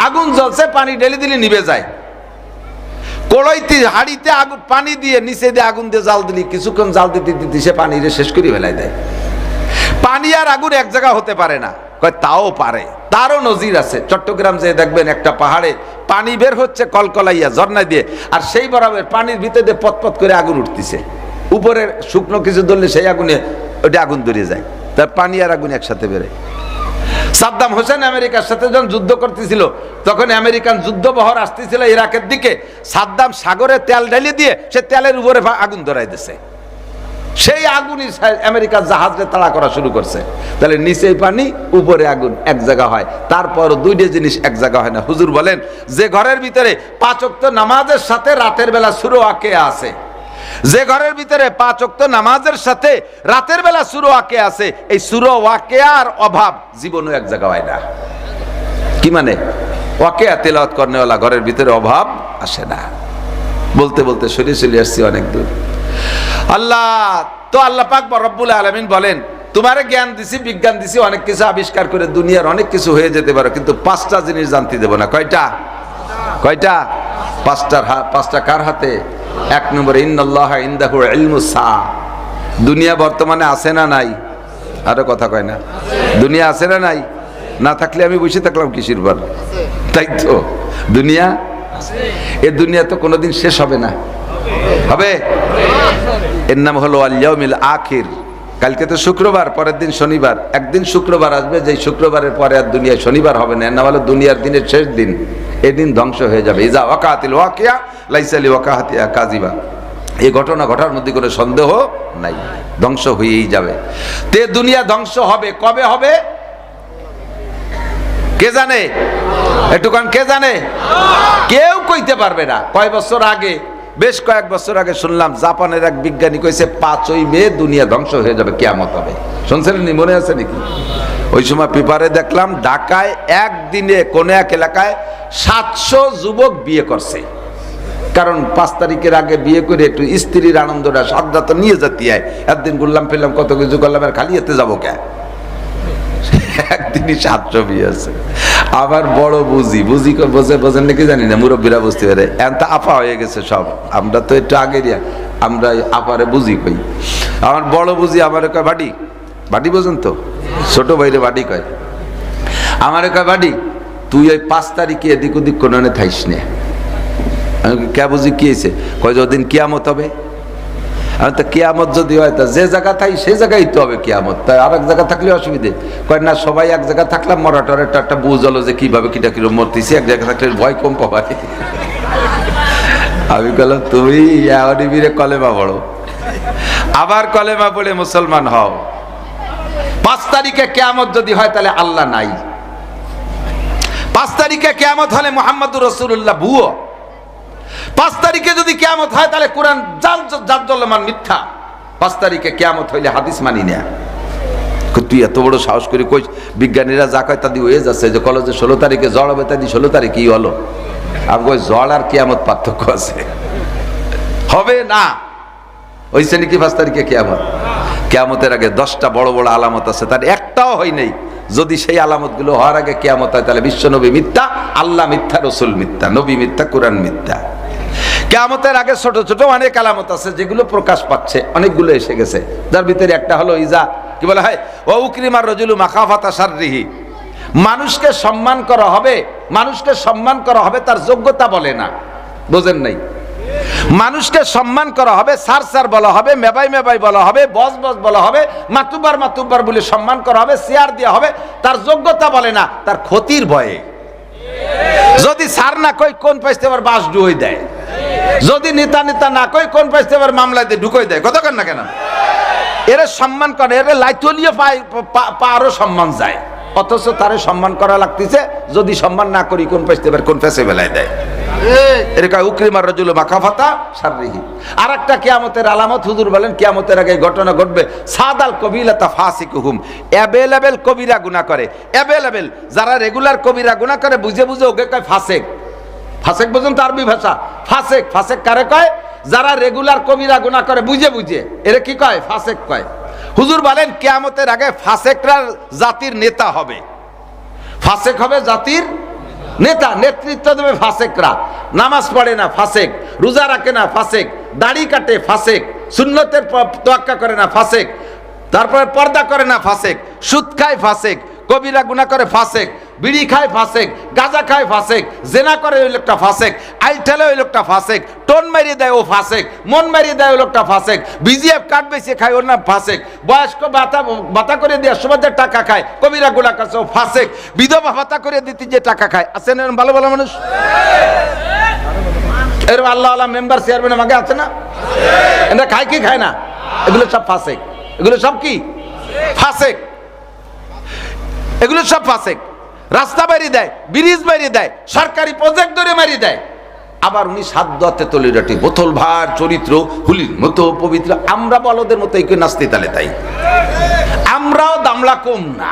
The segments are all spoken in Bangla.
আগুন জ্বলছে, পানি ঢেলে দিলে নিভে যায়। কড়াইতে হাড়িতে আগুন পানি দিয়ে নিচে দিয়ে আগুন দিয়ে জাল দিলি কিছুক্ষণ জাল দিতে দিতে সে পানি শেষ করে ফেলাই দেয়। পানি আর আগুন এক জায়গা হতে পারে না, কয় তাও পারে। তারও নজির আছে। চট্টগ্রাম যে দেখবেন একটা পাহাড়ে পানি বের হচ্ছে কলকলাইয়া ঝর্ণা দিয়ে, আর সেই বরাবর পানির ভিতরে দিয়ে পতপত করে আগুন উঠতেছে। উপরে শুকনো কিছু ধরলে সেই আগুনে ওটা আগুন ধরে যায়, তার পানি আর আগুন একসাথে বেরোয়। সাদ্দাম হোসেন আমেরিকার সাথে যখন যুদ্ধ করতেছিল, তখন আমেরিকান যুদ্ধবহর আসতেছিল ইরাকের দিকে, সাদ্দাম সাগরে তেল ঢেলে দিয়ে সে তেলের উপরে আগুন ধরাই দিছে। সেই আগুনই আমেরিকার জাহাজে তাড়া করা শুরু করছে। তাহলে নিচে পানি উপরে আগুন এক জায়গা হয়, তারপর দুইটা জিনিস এক জায়গা হয় না। হুজুর বলেন যে ঘরের ভিতরে ৫ ওয়াক্ত নামাজের সাথে রাতের বেলা সূরা ওয়াকিয়া আছে, যে ঘরের ভিতরে ৫ ওয়াক্ত নামাজের সাথে রাতের বেলা সূরা ওয়াকিয়া আছে, এই সূরা ওয়াকিয়ার অভাব জীবনে এক জায়গা হয় না। কি মানে? ওয়াকিয়া তেলাওয়াত করনেওয়ালা ঘরের ভিতরে অভাব আসে না। বলতে বলতে সরিয়ে চলে আসছি অনেক দূর। আল্লাহ তো আল্লাহ পাক রব্বুল আলামিন বলেন, তোমারে জ্ঞান দিছি, বিজ্ঞান দিছি, অনেক কিছু আবিষ্কার করে দুনিয়ার অনেক কিছু হয়ে যেতে পারো, কিন্তু 5টা জিনিস জানতে দেব না। কয়টা? কয়টা? 5টা কার হাতে? 1 নম্বরে ইন্নাল্লাহা ইনদাহু ইলমুস সাআ। দুনিয়া বর্তমানে আছে না নাই? আরো কথা কয় না? দুনিয়া আছে না নাই? না থাকলে আমি বসে থাকলাম কিসের পর? তাই তো, দুনিয়া আছে। এই দুনিয়া তো কোনোদিন শেষ হবে না। হবে? এর নাম হলো আল ইয়াউমিল আখির। কালকে তো শুক্রবার, পরের দিন শনিবার। একদিন শুক্রবার আসবে, যেই শুক্রবারের পরে আর দুনিয়ায় শনিবার হবে না। এর নাম হলো দুনিয়ার দিনের শেষ দিন। এই দিন ধ্বংস হয়ে যাবে। ইজা ওয়াকাতিল ওয়াকিয়া লাইসা লিওয়াকাতিহা কাযিবা। এই ঘটনা ঘটার মধ্যে কোনো সন্দেহ নাই, ধ্বংস হয়েই যাবে। তে দুনিয়া ধ্বংস হবে, কবে হবে কে জানে? একটুখান কে জানে? কেউ কইতে পারবে না। কয় বছর আগে, বেশ কয়েক বছর আগে শুনলাম জাপানের এক বিজ্ঞানী কইছে 5ই মে দুনিয়া ধ্বংস হয়ে যাবে, কিয়ামত হবে। শুনছিলেন? মনে আছে নাকি? ওই সময় পেপারে দেখলাম ঢাকায় একদিনে কোন এক এলাকায় 700 যুবক বিয়ে করছে। কারণ 5 তারিখের আগে বিয়ে করে একটু স্ত্রীর আনন্দটা সাদা তো নিয়ে যেতে হয়। একদিন ঘুরলাম ফেললাম, কত কিছু করলাম, আর খালি এতে যাবো কে? একদিনই 700 বিয়ে আছে। আবার বড় বুঝি বোঝেন নাকি জানি না, মুরব্বীরা বুঝতে পারে। এখন তো আপা হয়ে গেছে সব, আমরা তো একটু আগে আমরা আপারে বুঝি কই। আমার বড় বুঝি আমারে কয় বাড়ি, বাড়ি বোঝেন তো? ছোট ভাইরে বাড়ি কয়। আমারে কয় বাড়ি তুই ওই 5 তারিখে এদিক ওদিক কোনো থাইস না। আমি কে বুঝি কি হয়েছে? কয় যদিন কিয়ামত হবে। আমি তো কিয়ামত যদি হয় তা যে জায়গা থাই সেই জায়গায় তো হবে কিয়ামত, তাই আর এক জায়গা থাকলে অসুবিধে। কয় না, সবাই এক জায়গা থাকলাম, মরাটরে একটা বুঝ হলো যে কিভাবে কিটা কিরম মরতেছি, এক জায়গা থাকলে ভয় কম পাবাই। আমি বললাম তুমি ইয়াহুদিরে কলেমা পড়ো, আবার কলেমা পড়ে মুসলমান হও। 5 তারিখে কিয়ামত যদি হয় তাহলে আল্লাহ নাই। 5 তারিখে কিয়ামত হলে মুহাম্মদুর রাসূলুল্লাহ ভুয়ো। 5 তারিখে যদি কিয়ামত হয় তাহলে কোরআন জাল মিথ্যা। 5 তারিখে কিয়ামত হইলে হাদিস মানি না। তুই এত বড় সাহস করে কই? বিজ্ঞানীরা যা কয় তাদি হয়ে যাচ্ছে, যে কলেজে 16 তারিখে জ্বর হবে, তাদি 16 তারিখে কি হলো? আমি কই জ্বর আর কিয়ামত পার্থক্য আছে? হবে না। হইছে নাকি 5 তারিখে কিয়ামত? কিয়ামতের আগে 10টা বড় বড় আলামত আছে, তার একটাও হয় নাই। যদি সেই আলামতগুলো হওয়ার আগে কিয়ামত হয় তাহলে বিশ্ব নবী মিথ্যা, আল্লাহ মিথ্যা, রসুল মিথ্যা, নবী মিথ্যা, কোরআন মিথ্যা। কিয়ামতের আগে ছোট ছোট অনেক আলামত আছে যেগুলো প্রকাশ পাচ্ছে, অনেকগুলো এসে গেছে। যার ভিতরে একটা হলো ইজা, কি বলা হয়, ও উকরিমার রাজুলু মাখাফাতা শাররিহি। মানুষকে সম্মান করা হবে, মানুষকে সম্মান করা হবে তার যোগ্যতা বলে না। বোঝেন নাই? মানুষকে সম্মান করা হবে, স্যার স্যার বলা হবে, মেবাই মেবাই বলা হবে, বস বস বলা হবে, মাতুব্বার মাতুব্বার বলে সম্মান করা হবে, শেয়ার দেওয়া হবে, তার যোগ্যতা বলে না, তার ক্ষতির ভয়ে। যদি স্যার না কই কোন পাইতে আবার বাস ডুই দেয়, যদি নেতা নেতা না কই কোন পাইতে আবার মামলাতে ঢুকই দেয়। কতক্ষণ না কেন এরা সম্মান করে, এরা লাইতলিয়ে পারও সম্মান যায়, অথচ তারে সম্মান করা লাগতেছে। যদি সম্মান না করি কোন পাইতে আবার কোন ফেসে বেলায় দেয়। এরকম উকরিমার রাজুলু মাখাফাতা শাররিহি। আরেকটা কিয়ামতের আলামত হুজুর বলেন, কিয়ামতের আগে ঘটনা ঘটবে, সাদাল কবিলাতা ফাসিকুহুম। অ্যাভেলেবেল কবিরা গুনাহ করে, অ্যাভেলেবেল যারা রেগুলার কবিরা গুনাহ করে বুঝে বুঝে ওকে কয় ফাসেক। ফাসেক বুঝুন তো আরবি ভাষা। ফাসেক, ফাসেক কারে কয়? যারা রেগুলার কবিরা গুনাহ করে বুঝে বুঝে, এরা কি কয়? ফাসেক কয়। হুজুর বলেন কিয়ামতের আগে ফাসেকরা জাতির নেতা হবে, ফাসেক হবে জাতির নেতা নেতৃত্ব দেবে ফাসেকরা। নামাজ পড়ে না ফাসেক, রোজা রাখে না ফাসেক, দাড়ি কাটে ফাসেক, সুন্নতের তোয়াক্কা করে না ফাসেক, তারপরে পর্দা করে না ফাসেক, সুদ খায় ফাসেক, কবিরা গুনাহ করে ফাসেক, বিড়ি খায় ফাসেক, গাঁজা খায় ফাসেক, জেনা করে ওই লোকটা ফাসেক, আইল ঠেলে ওই লোকটা ফাসেক, টোন মারিয়ে দেয় ও ফাসেক, মন মারিয়ে দেয় ওই লোকটা ফাসেক, বিজিএফ কার্ড বেশি খায় ওর নাম ফাসেক, বয়স্ক ভাতা করে দেওয়ার সময় যে টাকা খায় কবিরা গুনাহ করছে ও ফাসেক, বিধবা ভাতা করে দিতে যে টাকা খায় আছে না ভালো ভালো মানুষ? এর আল্লাহ আল্লাহ মেম্বার চেয়ারম্যান আমাকে আছে না? এটা খায় কি খায় না? এগুলো সব ফাসেক, এগুলো সব কি ফাসেক, এগুলো সব ফাসেক। রাস্তা বাড়ি দেয়, ব্রিজ বাড়ি দেয়, সরকারি প্রজেক্ট ধরে মারি দেয়। আবার উনি সাদ্দাতে তলিরাটি বোতল ভার চরিত্র হুলির মতো পবিত্র। আমরা বলদের মতো এই নাস্তি তালে তাই, আমরাও দামলা কম না।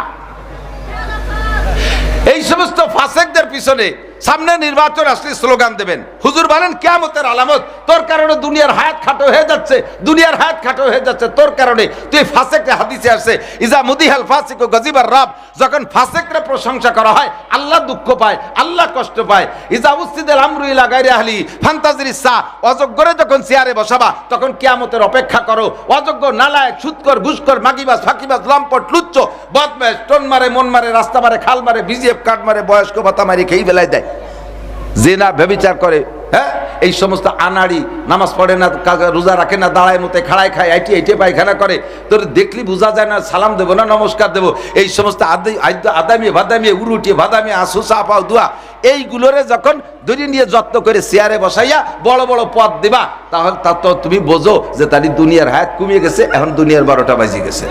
এই সমস্ত ফাসেকদের পিছনে সামনে নির্বাচন আসলে স্লোগান দেবেন। হুজুর বলেন কিয়ামতের আলামত তোর কারণে দুনিয়ার হায়াত খাটো হয়ে যাচ্ছে, দুনিয়ার হায়াত খাটো হয়ে যাচ্ছে তোর কারণে। তুই ফাসেককে হাদিসে আসে ইজা মুদিহাল ফাসিকু গজিবার রব, যখন ফাসেকরা প্রশংসা করা হয় আল্লাহ দুঃখ পায়, আল্লাহ কষ্ট পায়। ইজা উসতিদাল আমরু ইলা গায়রি আহলি ফান্তাজিরিস সা, অযোগ্যরে যখন চেয়ারে বসাবা তখন কিয়ামতের অপেক্ষা করো। অযোগ্য, নালায়েক, সুদকর, ঘুষখোর, মাগিবাজ, ফাঁকিবাজ, লম্পট, লুচ্চ, বদমাশ, টোন মারে, মন মারে, রাস্তা মারে, খাল মারে, বিজিএফ কার্ড মারে, বয়স্ক ভাতা মারি খেয়ে বেলায় দেয়, জেনা ব্যভিচার করে, হ্যাঁ এই সমস্ত আনাড়ি, নামাজ পড়ে না, রোজা রাখে না, দাঁড়ায় মতে খাড়ায় খায়, আইটে পায়খানা করে, তোর দেখলি বোঝা যায় না সালাম দেবো না নমস্কার দেবো। এই সমস্ত আদামি ভাদামি উরুটিয়ে ভাদামি আসু চা পাও দুয়া, এইগুলোরে যখন ধরে নিয়ে যত্ন করে চেয়ারে বসাইয়া বড় বড় পদ দিবা, তাহলে তা তো তুমি বোঝো যে তার দুনিয়ার হায়াত কমিয়ে গেছে, এখন দুনিয়ার 12টা বাজে গেছে,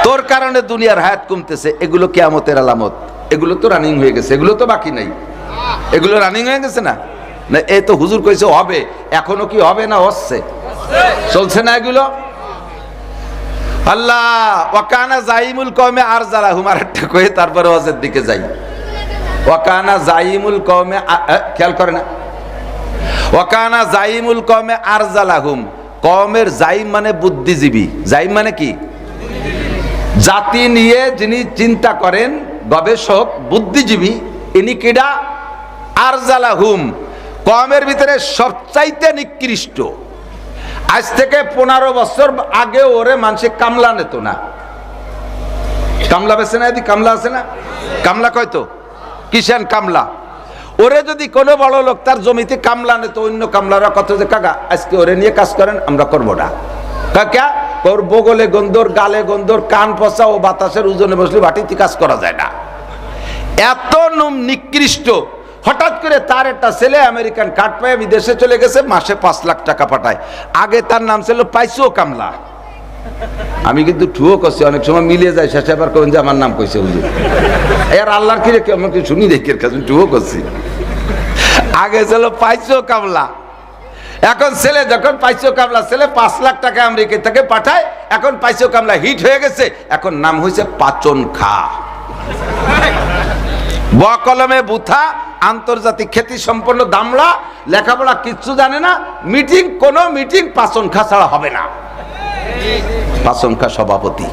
তোর কারণে দুনিয়ার হায়াত কমতেছে। এগুলো কিয়ামতের আলামত, এগুলো তো রানিং হয়ে গেছে, এগুলো তো বাকি নাই, এগুলো রানিং হয়ে গেছে না? না এই তো হুজুর কইছে হবে, এখনো কি হবে না হচ্ছে, চলছে না এগুলো? আল্লাহ ওয়াকানা জাইমুল কওমে আরজালাহুম, আরেকটা কয়ে তারপরে ওয়াজের দিকে যাই। ওয়াকানা জাইমুল কওমে, খেয়াল করে না, ওয়াকানা জাইমুল কওমে আরজালাহুম, কওমের জাইম মানে বুদ্ধিজীবী, জাইম মানে কি? জাতি নিয়ে যিনি চিন্তা করেন, গবেষক, বুদ্ধিজীবী, ইনি কিডা? আরজালাহুম, কওমের ভিতরে সবচাইতে নিকৃষ্ট। আজ থেকে 15 বছর আগে ওরে মানুষে কামলা নিত না, কামলা বেছে না, কামলা আছে না, কামলা কয়তো কিষান কামলা। ওরে যদি কোনো বড় লোক তার জমিতে কামলা নিত, অন্য কামলারা কত যে কাকা আজকে ওরে নিয়ে কাজ করেন, আমরা করবো না। কাকা ওর বগলে গন্ধর, গালে গন্ধর, কান পচা, ও বাতাসের ওজনে বসলে বাটিতে কাজ করা যায় না, এত নিকৃষ্ট। হঠাৎ করে তার একটা ছেলে আমেরিকান কার্ড পায় বিদেশে চলে গেছে, মাসে 5 লাখ টাকা পাঠায়। আগে তার নাম ছিল পাইসো কামলা। আমি কিন্তু ঠুয়ো করছি, অনেক সময় মিলিয়ে যায়, শেষে আবার কেন যে আমার নাম কইছে হুজুর, এর আল্লাহর কি রেখে আমাকে শুনি দেখি কাছে ঠুয়ো করছি। আগে ছিল পাইসো কামলা, এখন ছেলে যখন পাইসো কামলা, ছেলে 5 লাখ টাকা আমেরিকা থেকে পাঠায়, এখন পাইসো কামলা হিট হয়ে গেছে, এখন নাম হয়েছে পাচন খা। ব কলমে বুথা, আন্তর্জাতিক খ্যাতি সম্পন্ন দামলা, লেখাপড়া কিচ্ছু জানে না, মিটিং, কোন মিটিং পাচন খা ছাড়া হবে না, পাচন খা সভাপতি।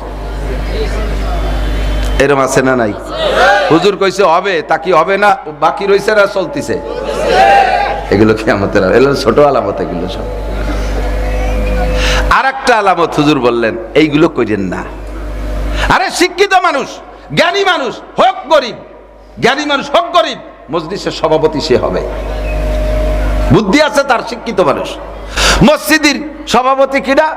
এরম আছে না নাই? হুজুর কইছে হবে, তা কি হবে না? বাকি রইছে না চলতিছে? এগুলো কিয়ামতের, এগুলো ছোট আলামত, এগুলো সব। আর একটা আলামত হুজুর বললেন, এইগুলো করেন না। আরে শিক্ষিত মানুষ, জ্ঞানী মানুষ হোক গরিব, জ্ঞানী মানুষ হোক গরিব, মজলিসের সভাপতি সে হবে, বুদ্ধি আছে তার, শিক্ষিত মানুষ। মসজিদের সভাপতি কিনা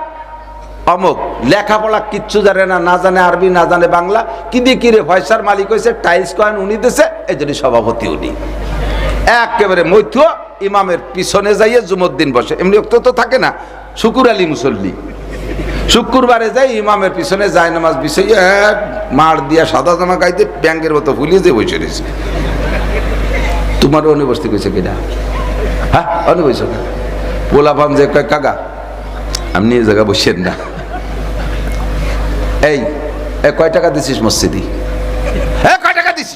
অমুক, লেখাপড়া কিচ্ছু জানে না, না জানে আরবি, না জানে বাংলা, কি দিয়ে কিরে পয়সার মালিক হয়েছে, টাইলস কয়েন উনি দিছে, এই জন্য সভাপতি উনি। একেবারে মৈথ ইমামের পিছনে যাইয়ে জুমুদ্দিন বসে, এমনি তো থাকে না, শুকুর আলী মুসল্লি, শুক্রবারে যাই ইমামের পিছনে যায় নামাজ বিষয়ে মার দিয়া সাদা জামা গাইতে ব্যাঙ্গের মতো ফুলিয়ে যে বসে রয়েছে। তোমার অনুবস্তি কইছে কিনা? হ্যাঁ অনুবস পোলা পান যে কয় কাকা আপনি এই জায়গা বসেন না, এই কয় টাকা দিছিস মসজিদি? হ্যাঁ কয় টাকা দিছিস?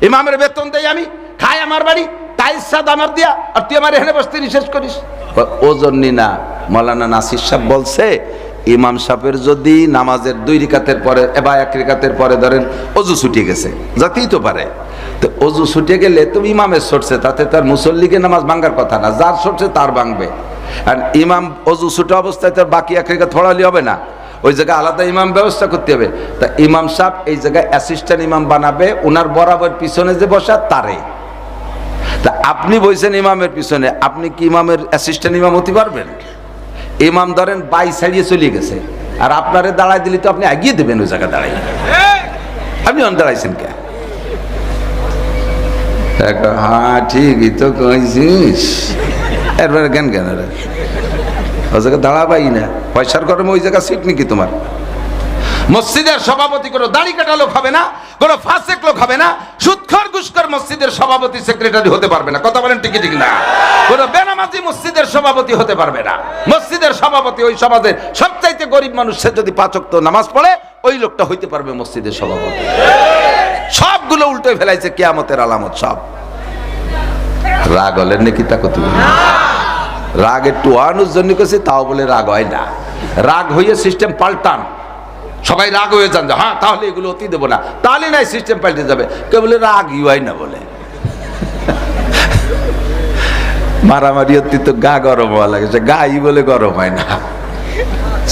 ইমামের বেতন দেই আমি, খাই আমার বাড়ি, টাইলস সাদ আমার দিয়া, আর তুই আমার এখানে বসতে নিষেধ করিস? ও জন্যই না, মৌলানা নাসির সাহেব বলছে, ইমাম সাহেবের যদি নামাজের 2 রিকাতের পরে বা 1 রিকাতের পরে ধরেন অজু ছুটিয়ে গেছে, যাতেই তো পারে, তো অজু ছুটে গেলে তো ইমামের ছুটছে, তাতে তার মুসল্লিকে নামাজ ভাঙার কথা না, যার ছুটছে তার ভাঙবে। আর ইমাম অজু ছুটে অবস্থায় তার বাকি এক রেখা থড়ালি হবে না, ওই জায়গায় আলাদা ইমাম ব্যবস্থা করতে হবে। তা ইমাম সাহেব এই জায়গায় অ্যাসিস্ট্যান্ট ইমাম বানাবে, ওনার বরাবর পিছনে যে বসা তারে। তা আপনি বলছেন ইমামের পিছনে, আপনি কি ইমামের অ্যাসিস্ট্যান্ট ইমাম হতে পারবেন? ইমাম ধরেন বাই ছাড়িয়ে চলে গেছে, আর আপনারে দাঁড়ায় দিলে তো আপনি এগিয়ে দেবেন ওই জায়গায় দাঁড়াই। আপনি অন দাঁড়াইছেন কে? হ্যাঁ ঠিকই তো কইছিস, এরপরে জ্ঞান জ্ঞান রে ওই জায়গায় দাঁড়াবাই না, পয়সার গরমে ওই জায়গা সিট নাকি তোমার? মসজিদের সভাপতি কোনো দাড়ি কাটা লোক হবে না, কোনো ফাসেক লোক হবে না, সুদখোর ঘুষখোর মসজিদের সভাপতি সেক্রেটারি হতে পারবে না। কথা বলেন ঠিক ঠিক না? কোনো বেনামাজি মসজিদের সভাপতি হতে পারবে না। মসজিদের সভাপতি ওই সমাজের সবচাইতে গরিব মানুষ, সে যদি 5 ওয়াক্ত নামাজ পড়ে ওই লোকটা হইতে পারবে মসজিদের সভাপতি। সবগুলো উল্টে ফেলাইছে কিয়ামতের আলামত সব। রাগ হলেন নাকি তা কত? রাগ একটু ওয়ানুর জন্য করছে, তাও বলে রাগ হয় না। রাগ হইয়ে সিস্টেম পাল্টান, সবাই রাগ হয়ে যান যে হ্যাঁ তাহলে এগুলো অতি দেবো না, তাহলে নাই সিস্টেম পাল্টে যাবে। কে বলে রাগই হয় না বলে, মারামারি অতি তো গা গরম হওয়া লাগে, সে গাই বলে গরম হয় না।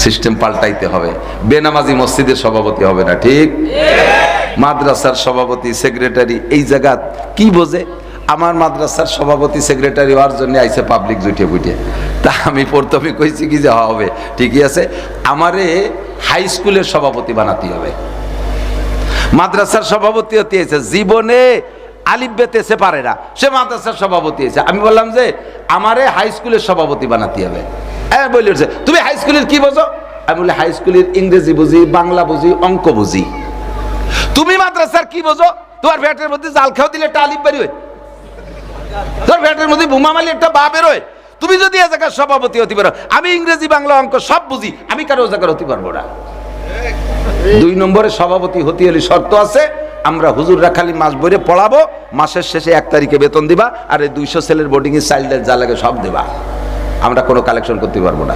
সিস্টেম পাল্টাইতে হবে। বেনামাজি মসজিদের সভাপতি হবে না, ঠিক? মাদ্রাসার সভাপতি সেক্রেটারি এই জায়গা কি বোঝে? আমার মাদ্রাসার সভাপতি সেক্রেটারি হওয়ার জন্য আইসে পাবলিক জুটে বুটে। তা আমি প্রথমে কইছি কি যে হবে, ঠিকই আছে, আমারে হাই স্কুলের সভাপতি বানাতে হবে। মাদ্রাসার সভাপতি হতে হয়েছে, জীবনে আলিফ বেতেছে পারে না, সে মাদ্রাসার সভাপতি হয়েছে। আমি বললাম যে আমারে হাই স্কুলের সভাপতি বানাতে হবে। বলে উঠছে তুমি হাই স্কুলের কি বোঝো? আমি বলি হাই স্কুলের ইংরেজি বুঝি, বাংলা বুঝি, অঙ্ক বুঝি। তুমি মাদ্রাসার কি বোঝো? তোমার ভ্যাটের মধ্যে জাল খাও দিলে একটা আলিফ বেরিয়ে, তোর ভ্যাটের মধ্যে বোমা মারলে একটা বা বেরোয়। তুমি যদি এ জায়গার সভাপতি হতে পারো, আমি ইংরেজি বাংলা অঙ্ক সব বুঝি, আমি কারো জায়গার হতে পারবো না। 2 নম্বরে সভাপতি হতে হলে শর্ত আছে, আমরা হুজুররা খালি মাস বইরে পড়াবো, মাসের শেষে 1 তারিখে বেতন দিবা, আর এই 200 ছেলের বোর্ডিং এর চাইল্ডের যা লাগে সব দেবা। আমরা কোনো কালেকশন করতে পারবো না।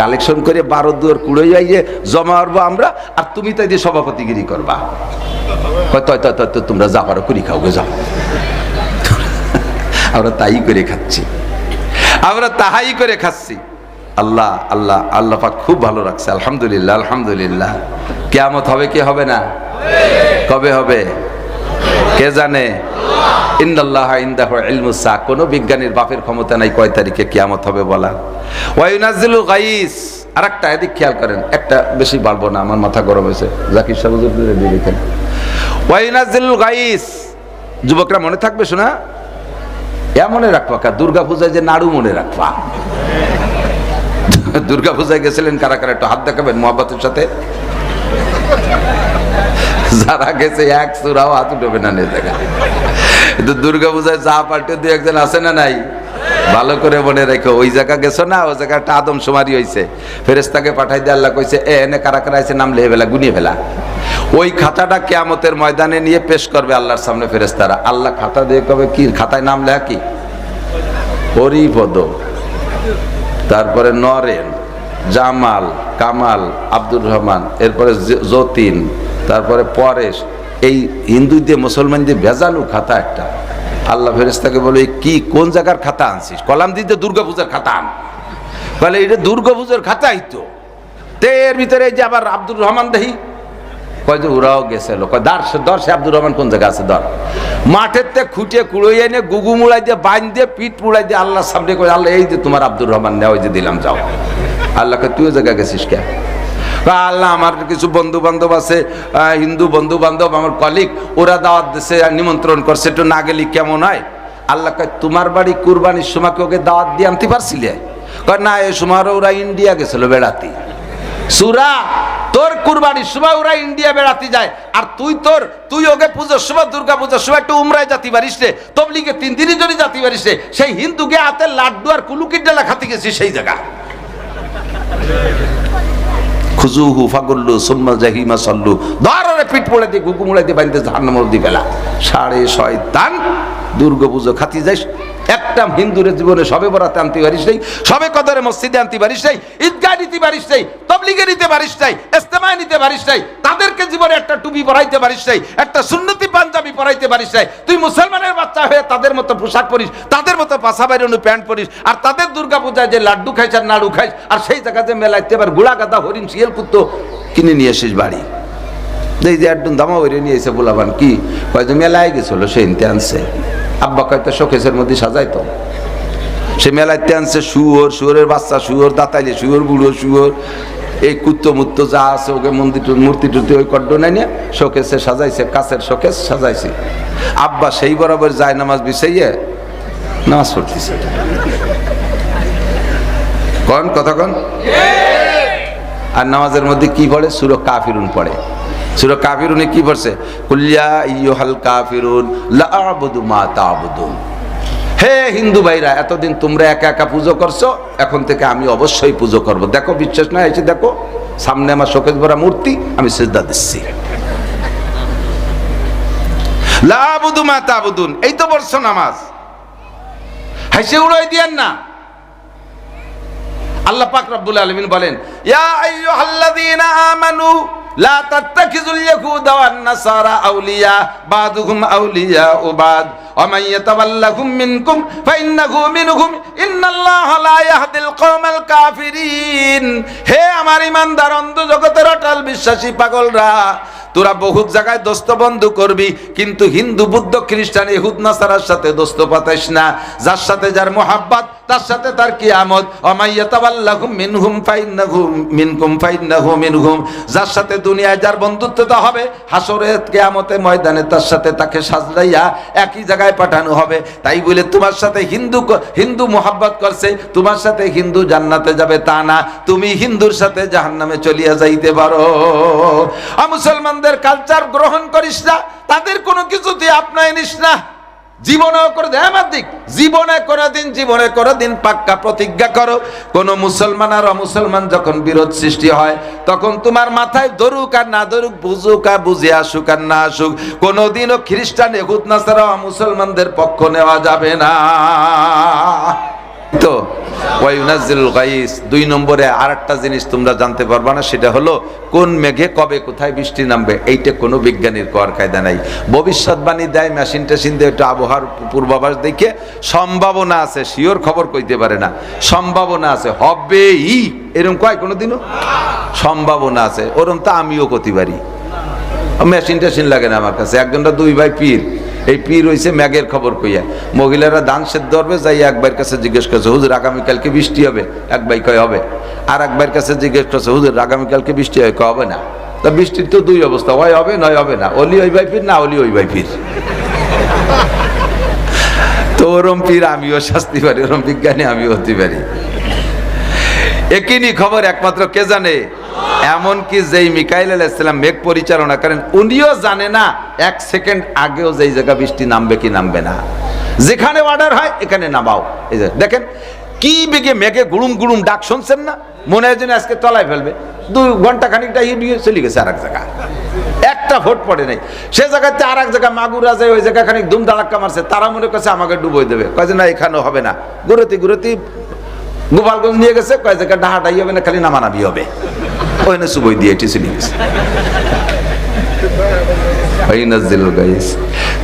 কালেকশন করে 12 দুয়ার কুড়ে যাইয়ে জমা করবো আমরা, আর তুমি তাই দিয়ে সভাপতিগিরি করবা। তোমরা যা পারো কুড়ি খাও গে যাও। আমরা তাই করে খাচ্ছি, আমরা তাহাই করে খাচ্ছি। আল্লাহ আল্লাহ আল্লাহ পাক খুব ভালো রাখছে, আলহামদুলিল্লাহ আলহামদুলিল্লাহ। কিয়ামত হবে কি হবে না? কবে হবে কে জানে? ইন্নাল্লাহা ইনদাহু ইলমুস সাআ, কোন বিজ্ঞানীর বাপের ক্ষমতা নাই কয় তারিখে কিয়ামত হবে বলা। ওয়া ইউনাজ্জিলুল গাইস, আরেকটা এদিক খেয়াল করেন, একটা বেশি বাড়বো না, আমার মাথা গরম হয়েছে। জাকির সাহেব হুজুর দিয়ে দিতেন। ওয়া ইউনাজ্জিলুল গাইস, যুবকরা মনে থাকবে শোনা, মনে রাখবা, দুর্গা পূজায় যে নাড়ু মনে রাখবা। দুর্গা পূজায় গেছিলেন কারা কারা? একটু হাত দেখাবেন মোহাব্বতের সাথে। যারা গেছে এক সুরাও হাত উঠবে না নিয়ে দেখা। কিন্তু দুর্গা পূজায় যা পাল্টে 2-1 আছে না নাই? ভালো করে মনে রেখো, ওই জায়গা গেছো না, ওই জায়গাটা আদমশুমারি হয়েছে, ফেরেশতাকে পাঠাই দিয়ে আল্লাহ কইছে এনে কারা কারা আছে নাম লিখে ফেলা, গুনিয়ে ফেলা। ওই খাতাটা কিয়ামতের ময়দানে নিয়ে পেশ করবে আল্লাহর সামনে ফেরেশতারা। আল্লাহ খাতা দিয়ে কবে কি খাতায় নাম লেখা কি? হরিপদ, তারপরে নরেন, জামাল, কামাল, আব্দুর রহমান, এরপরে যতীন, তারপরে পরেশ। এই হিন্দু দিয়ে মুসলমান দিয়ে ভেজালু খাতা একটা। আল্লাহ ফেরেশতাকে বলে কি কোন জায়গার খাতা আনছিস? কলাম দিতে দুর্গা পূজার খাতা আন। বলে এটা দুর্গা পূজার খাতাই তো। এর ভিতরে যে আবার আব্দুর রহমান দেহি কয় যে ওরাও গেছিল, কয় দর্শে আব্দুর রহমান কোন জায়গা আছে? ধর মাঠের তে খুঁটিয়ে কুড়োই এনে গুগু মুড়াই দিয়ে বাইন দিয়ে পিঠ পুড়াই দিয়ে আল্লাহর সামনে কয় আল্লাহ এই যে তোমার আব্দুর রহমান নেওয়া, ওই যে দিলাম যাও। আল্লাহকে তুইও জায়গা গেছিস কে? আল্লাহ আমার কিছু বন্ধু বান্ধব আছে, হিন্দু বন্ধু বান্ধব আমার কলিগ, ওরা দাওয়াত দিছে, নিমন্ত্রণ করছে, একটু না গেলি কেমন হয়? আল্লাহ কয় তোমার বাড়ি কুরবানির সময় ওকে দাওয়াত দিয়ে আনতে পারছিলে? কয় না, এই সময় ওরা ইন্ডিয়া গেছিল বেড়াতে। সুরা তোর কুরবানির সময় ওরা ইন্ডিয়া বেড়াতে যায়, আর তুই ওকে পুজোর সময় দুর্গা পুজোর সময় একটু উমরায় জাতি পারিস রে, তবলিগে 3 দিনই যদি জাতি পারিস রে, সেই হিন্দুকে হাতে লাড্ডু আর কুলুকির ডালা খাতে গেছিস সেই জায়গা। খুজুহু ফাগুল্লু সুম্মা জাহিমা সাল্লু, ধরে পিঠ পড়ে দিয়ে গুগু মুড়াই দিয়ে বাড়িতে জাহান্নামের দি ফেলা। 6.5 দুর্গা পুজো খাতি যাইস, একটা হিন্দুর জীবনে সবে বরাতে আনতে পারিস নাই, সবে কদরে মসজিদে আনতে পারিস নাই, ঈদগাহ নিতে পারিস নাই, তবলিগে নিতে পারিস নাই, ইস্তেমায় নিতে পারিস নাই, তাদেরকে জীবনে একটা টুপি পরাইতে পারিস নাই, একটা সুন্নতি পাঞ্জাবি পরাইতে পারিস নাই। তুই মুসলমানের বাচ্চা হয়ে তাদের মতো পোশাক পরিস, তাদের মতো পাশা বাইরানো প্যান্ট পরিস, আর তাদের দুর্গা পূজায় যে লাড্ডু খাইস আর নাড়ু খাইস, আর সেই জায়গাতে মেলাইতে এবার গুড়া গাদা হরিণ শিয়াল কুত্তো কিনে নিয়ে এসিস বাড়ি। এই যে একদম দামা হইরে নিয়ে এসে বলাবান কি কয় যে মেলায় গেছিল, সে ইনতে আনছে। আব্বা কয়তো শোকেসের মধ্যে সাজাইতো, সে মেলাইতে আনছে শুয়োর, শুয়োরের বাচ্চা শুয়োর, দাঁতাইলে শুয়োর, বুড়ো শুয়োর, এই কুত্তো মুত্তো যা আছে ওকে মূর্তি টুর্তি ওই কড্ড নাই নিয়ে শোকেসে সাজাইছে, কাছের শোকেস সাজাইছে। আব্বা সেই বরাবর যায় নামাজ বিছাইয়ে নামাজ পড়তেছে। কন কথা কন। আর নামাজের মধ্যে কি পড়ে? সূরা কাফিরুন পড়ে। সূরা কাফিরুনে কি পড়ছে? কুল্লিয়া আইয়ুহাল কাফিরুন লা আ'বুদু মা তা'বুদুন। হে হিন্দু ভাইরা, এতদিন তোমরা একা একা পুজো করছো, এখন থেকে আমি অবশ্যই পুজো করব। দেখো বিশ্বাস না এসে দেখো, সামনে আমার শোকেস ভরা মূর্তি, আমি সিজদা দিচ্ছি। লা আ'বুদু মা তা'বুদুন, এই তো পড়ছো নামাজ, হাসি উড়াই দিয়েন না। আল্লাহ পাক রব্বুল আলামিন বলেন, ইয়া আইয়ুহাল্লাযীনা আমানু লা তাত্তাখিযুল ইয়াহুদা ওয়ান নাসারা আউলিয়া বাদুহুম আউলিয়াউ বাদ ওয়া মান ইয়াতাওয়াল্লাহুম মিনকুম ফাইন্নাহু মিনহুম ইন্নাল্লাহা লা ইয়াহদিল কওমাল কাফিরিন। হে আমার ঈমানদার অন্ধ জগতের অটল বিশ্বাসী পাগলরা, তোরা বহুত জায়গায় দোস্ত বন্ধু করবি, কিন্তু হিন্দু বুদ্ধ খ্রিস্টান ইহুদ নাসারার সাথে দোস্ত পাতাইস না। যার সাথে যার মোহাব্বত তার সাথে তার কিয়ামত। ওয়ামাইয়াতাওয়াল্লাহুম মিনহুম ফাইন্নাহু মিনকুম ফাইন্নাহু মিনহুম। যার সাথে দুনিয়ায় যার বন্ধুত্বতা হবে, হাসরে কিয়ামতে ময়দানে তার সাথে তাকে সাজলাইয়া একই জায়গায় পাঠানো হবে। তাই বলে তোমার সাথে হিন্দু মোহাব্বত করছে, তোমার সাথে হিন্দু জান্নাতে যাবে তা না, তুমি হিন্দুর সাথে জাহান্নামে চলিয়া যাইতে পারো। মুসলমানদের কালচার গ্রহণ করিস না, তাদের কোনো কিছুতে আপনায় নিস না। জীবনে করে জীবনে কোনোদিন পাক্কা প্রতিজ্ঞা করো, কোন মুসলমান আর অমুসলমান যখন বিরোধ সৃষ্টি হয়, তখন তোমার মাথায় ধরুক আর না ধরুক, বুঝুক আর বুঝে আসুক আর না আসুক, কোনোদিনও খ্রিস্টান ইহুদ নাসারা মুসলমানদের পক্ষ নেওয়া যাবে না। তো ওয়ায়ুনাজ্জিলুল গাইস, 2 নম্বরে আরেকটা জিনিস তোমরা জানতে পারবা না, সেটা হলো কোন মেঘে কবে কোথায় বৃষ্টি নামবে, এইটা কোনো বিজ্ঞানীর কর কায়দা নাই। ভবিষ্যৎবাণী দেয়, মেশিন টেশিন দিয়ে একটু আবহাওয়ার পূর্বাভাস দেখে সম্ভাবনা আছে, শিওর খবর কইতে পারে না, সম্ভাবনা আছে হবেই, এরকম কয় কোনোদিনও সম্ভাবনা আছে। ওরকম তো আমিও করতে পারি, মেশিন টেশিন লাগে না আমার কাছে। একজনটা 2 ভাই পীর, এই পীর হইছে ম্যাগের খবর কইয়া। মহিলারা ধান সেদ্ধ করবে, যাই এক ভাইয়ের কাছে জিজ্ঞেস করছে, হুজুর আগামীকালকে বৃষ্টি হবে? এক ভাই কয় হবে। আর এক ভাইয়ের কাছে জিজ্ঞেস করছে, হুজুর আগামীকালকে বৃষ্টি হয়? কয় হবে না। তা বৃষ্টির তো 2 অবস্থা, হয় হবে নয় হবে না, অলি ওই ভাই পীর, না অলি ওই ভাই পীর। তো ওরম পীর আমিও শাস্তি পারি, ওরম বিজ্ঞানী আমিও হতে পারি। একই খবর একমাত্র কে জানে? এমনকি যেই মিকাইল আলাইহিস সালাম মেঘ পরিচালনা করেন, উনিও জানে না 1 সেকেন্ড আগেও যেই জায়গা বৃষ্টি নামবে কি নামবে না। যেখানে অর্ডার হয় এখানে নামাও। এই যে দেখেন কি বেগে মেঘে গুড়ুম গুড়ুম ডাক, শুনছেন না? মনে হয় যেন আজকে তলায় ফেলবে। 2 ঘন্টা খানিকটা নিয়ে চলে গেছে আর এক জায়গা, একটা ভোট পড়ে নাই। সে জায়গাতে আর এক জায়গা মাগুরা যায়, ওই জায়গা খানিক দুম দালাক্কা মারছে, তারা মনে করছে আমাকে ডুবোই দেবে, কয় যে না এখানেও হবে না। গুরতি গোপালগঞ্জ নিয়ে গেছে, কয় জায়গা ডাহাটাই হবে না, খালি নামানাবি হবে, ওখানে সুবই দিয়ে এটি চলে গেছে।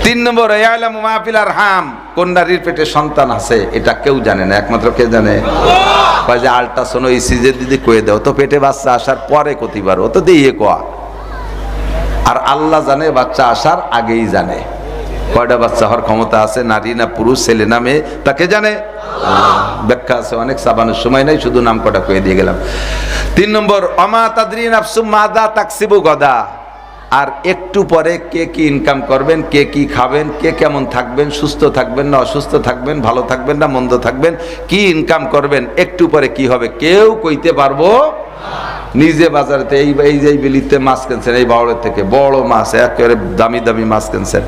3 নম্বর, ইয়ালামু মা ফিল আরহাম, কোন নারীর পেটে সন্তান আছে এটা কেউ জানে না, একমাত্র কে জানে? কয় যে আল্ট্রাসাউন্ড ইসিজি দিদি কয়ে দাও তো, পেটে বাচ্চা আসার পরে কতিবার ও তো দিয়ে কোয়া। আর আল্লাহ জানে বাচ্চা আসার আগেই জানে। কয়টা বাচ্চা হওয়ার ক্ষমতা আছে, নারী না পুরুষ, ছেলে না মেয়ে, তাকে জানে। ব্যাখ্যা আছে অনেক, সাবানোর সময় নাই, শুধু নাম কটা কয়ে দিয়ে গেলাম। 3 নম্বর, অমা তাদরি নাফসুম মাযা তাকসিবু গাদা, আর একটু পরে কে কি ইনকাম করবেন, কে কি খাবেন, কে কেমন থাকবেন, সুস্থ থাকবেন না অসুস্থ থাকবেন, ভালো থাকবেন না মন্দ থাকবেন, কি ইনকাম করবেন, একটু পরে কি হবে কেউ কইতে পারবো। নিজে বাজারেতে এই যে বিলিতে মাছ কিনছেন, এই বাউড়ের থেকে বড় মাছ, একেবারে দামি দামি মাছ কিনছেন,